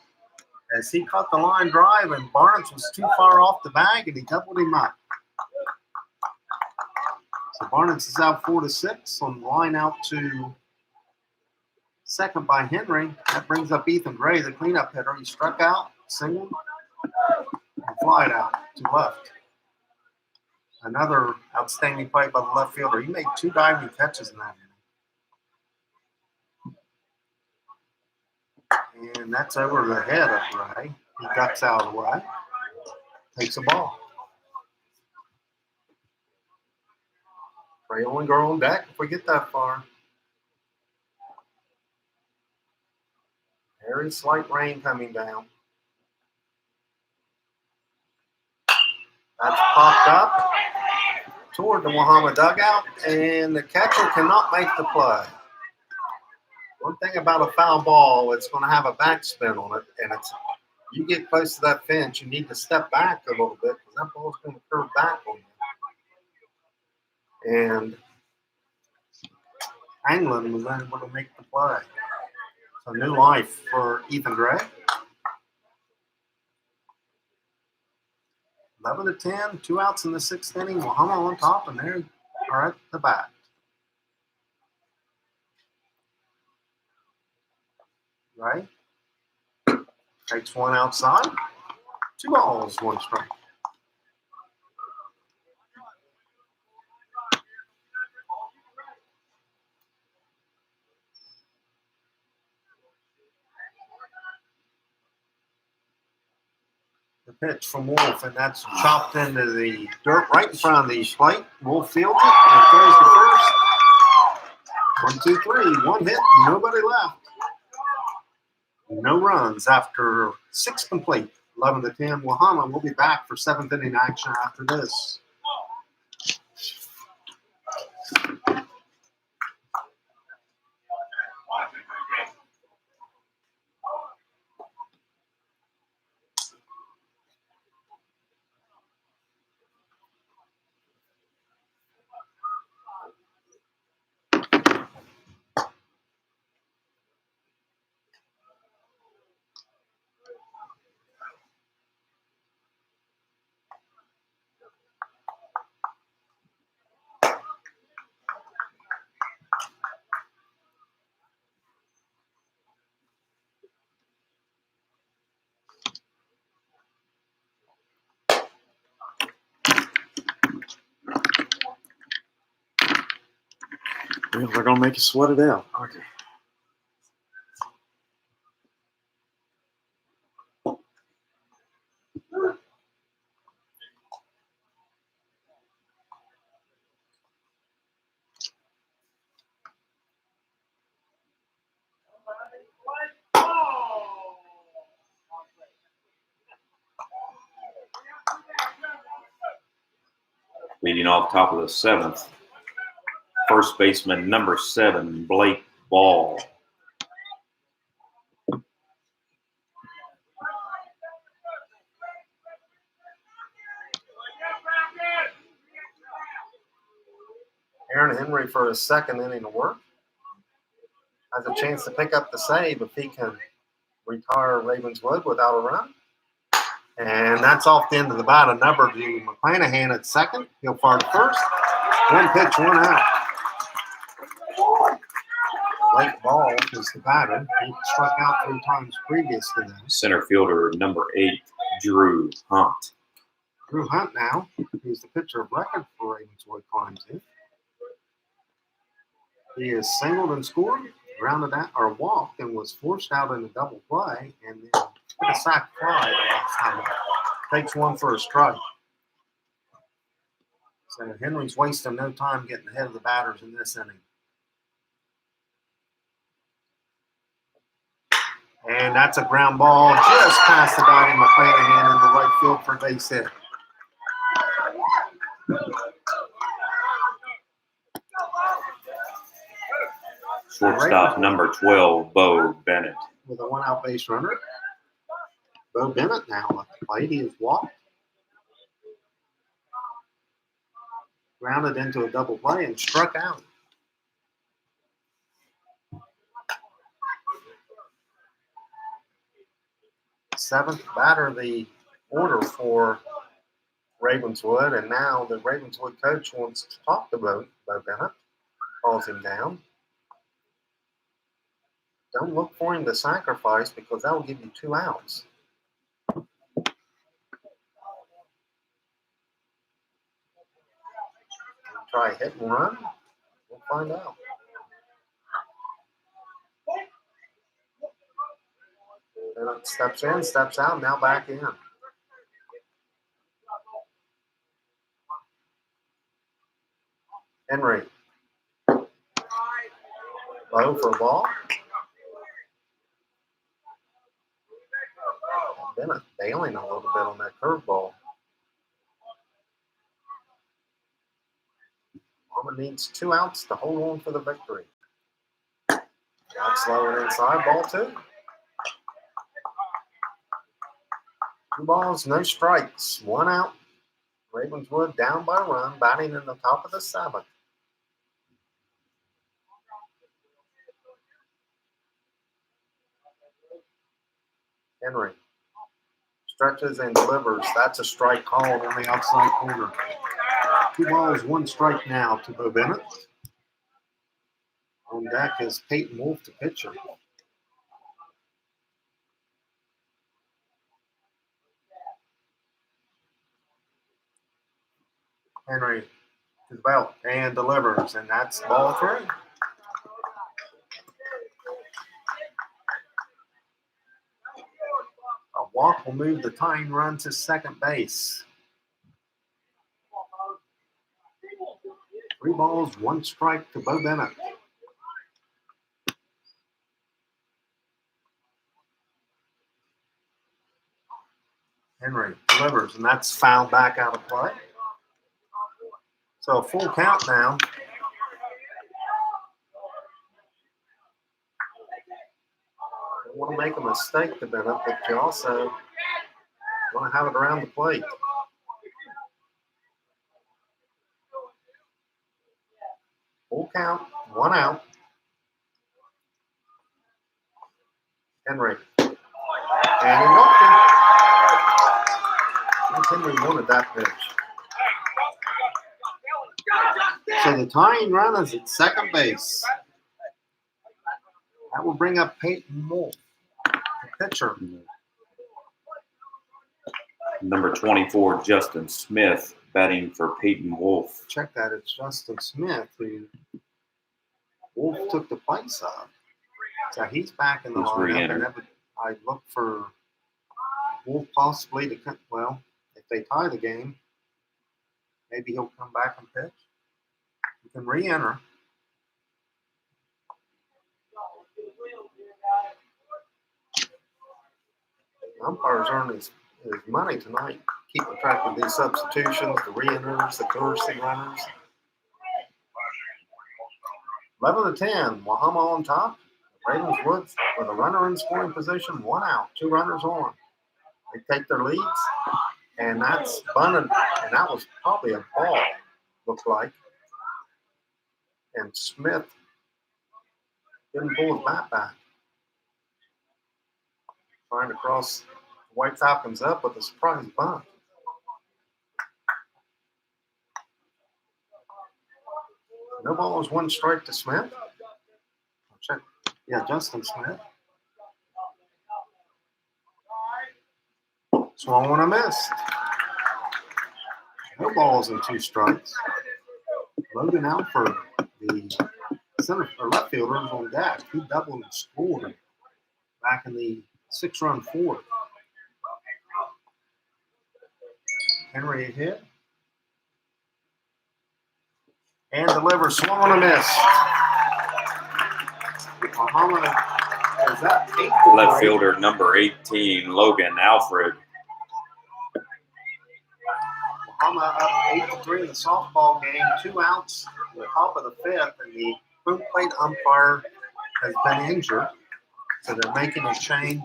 [SPEAKER 1] As he caught the line drive and Barnes was too far off the bag and he doubled him up. So Barnes is out 4-6 on the line out to second by Henry. That brings up Ethan Gray, the cleanup hitter. He struck out, singled, and flied out to left. Another outstanding play by the left fielder. He made 2 diving catches in that inning. And that's over the head of Gray. He ducks out of the way, takes a ball. Gray only girl on deck if we get that far. Very slight rain coming down. That's popped up toward the Wahama dugout, and the catcher cannot make the play. One thing about a foul ball, it's going to have a backspin on it, and it's you get close to that fence, you need to step back a little bit because that ball is going to curve back on you. And Anglin was unable to make the play. So new life for Ethan Gray. 11-10, 2 outs in the 6th inning. Wahama on top, and they are at the bat. Right? Takes 1 outside. 2 balls, 1 strike. The pitch from Wolf, and that's chopped into the dirt right in front of the plate. Wolf fields it and throws to first. 1, 2, 3. 1 hit, nobody left. No runs after 6 complete. 11-10. Wahama will be back for 7th inning action after this.
[SPEAKER 3] Well, they're going to make you sweat it out, aren't they?
[SPEAKER 2] Leading off top of the 7th, first baseman number 7, Blake Ball.
[SPEAKER 1] Aaron Henry for his 2nd inning of work. Has a chance to pick up the save if he can retire Ravenswood without a run. And that's off the end of the bat. A number to McClanahan at 2nd. He'll fire to first. 1 pitch, 1 out. Lake Ball was the batter. He struck out 3 times previous to that.
[SPEAKER 2] Center fielder number 8, Drew Hunt.
[SPEAKER 1] Drew Hunt now, who's the pitcher of record for Ravenswood, climbs in. He is singled and scored, grounded out or walked, and was forced out in a double play, and then hit a sac fly the last time. Takes one for a strike. So Henry's wasting no time getting ahead of the batters in this inning. And that's a ground ball just past the diving McClanahan in the right field for a base hit.
[SPEAKER 2] Shortstop number 12, Bo Bennett.
[SPEAKER 1] With a 1-out base runner. Bo Bennett now at the plate. He has walked. Grounded into a double play and struck out. Seventh batter of the order for Ravenswood, and now the Ravenswood coach wants to talk to Bo Bennett. Calls him down. Don't look for him to sacrifice because that will give you 2 outs. Try hit and run. We'll find out. Bennett steps in, steps out, now back in. Henry. Low for a ball. Bennett bailing a little bit on that curveball. Wahama needs 2 outs to hold on for the victory. Got slow and inside, ball 2. 2 balls, no strikes, 1 out. Ravenswood down by a run, batting in the top of the 7th. Henry stretches and delivers. That's a strike called on the outside corner. 2 balls, 1 strike now to Bo Bennett. On deck is Peyton Wolf, the pitcher. Henry to the belt and delivers, and that's ball 3. A walk will move the tying run to second base. 3 balls, 1 strike to Bo Bennett. Henry delivers, and that's fouled back out of play. So a full count now. Don't want to make a mistake to Bennett, but you also want to have it around the plate. Full count, 1 out. Henry. And he walked him. Henry wanted that pitch. So the tying run is at second base. That will bring up Peyton Wolf, the pitcher.
[SPEAKER 2] Number 24, Justin Smith, batting for Peyton Wolf.
[SPEAKER 1] Check that. It's Justin Smith who Wolf took the place of. So he's back in the lineup. And I look for Wolf possibly to cut. Well, if they tie the game, maybe he'll come back and pitch. He can re-enter. Umpires earn his money tonight, keeping track of these substitutions, the re-enters, the courtesy runners. 11-10, Wahama on top. Ravenswood with a runner in scoring position, 1 out, 2 runners on. They take their leads, and that's bunted, and that was probably a ball, looked like. And Smith didn't pull his bat back. Trying to cross White Falcons up with a surprise bunt. No balls, 1 strike to Smith. check. Yeah, Justin Smith. Swung on a miss. No balls and 2 strikes. Logan Alford, the center or left fielder, is on deck. He doubled and scored back in the 6-run fourth. Henry hit and delivers. Swung on a miss. Wahama, is that 8?
[SPEAKER 2] Left fielder number 18, Logan Alfred.
[SPEAKER 1] Wahama up 8-3 in the softball game. 2 outs in the top of the 5th, and the home plate umpire has been injured, so they're making a change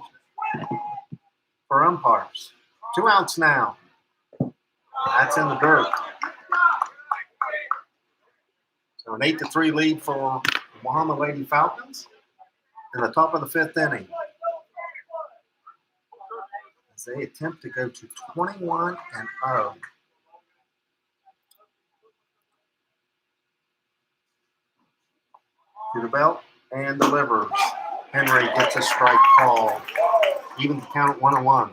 [SPEAKER 1] for umpires. 2 outs now. That's in the dirt. So an 8-3 lead for the Wahama Lady Falcons in the top of the 5th inning, as they attempt to go to 21-0. To the belt and delivers. Henry gets a strike call. Even the count at 1-1.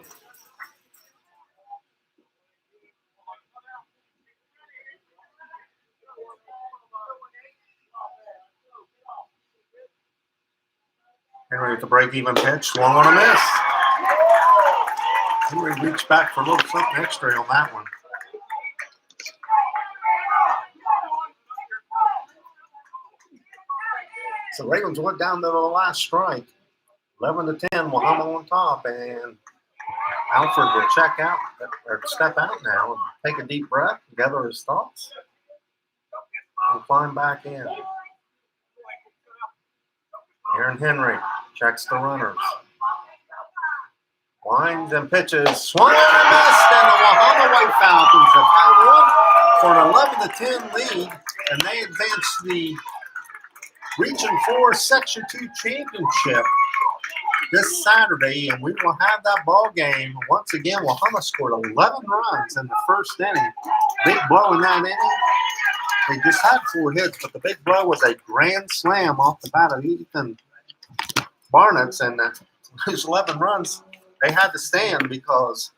[SPEAKER 1] Henry with the break-even pitch, swung on a miss. Henry reached back for a little something extra on that one. So Ravenswood down to the last strike. 11-10, Wahama on top, and Alfred will check out or step out now and take a deep breath, gather his thoughts, and climb back in. Aaron Henry checks the runners. Winds and pitches. Swung and missed, and the Wahama White Falcons have held on for an 11-10 lead, and they advance the Region 4 Section 2 championship this Saturday, and we will have that ball game. Once again, Wahama scored 11 runs in the first inning. Big blow in that inning. They just had 4 hits, but the big blow was a grand slam off the bat of Ethan Barnett's, and those 11 runs, they had to stand because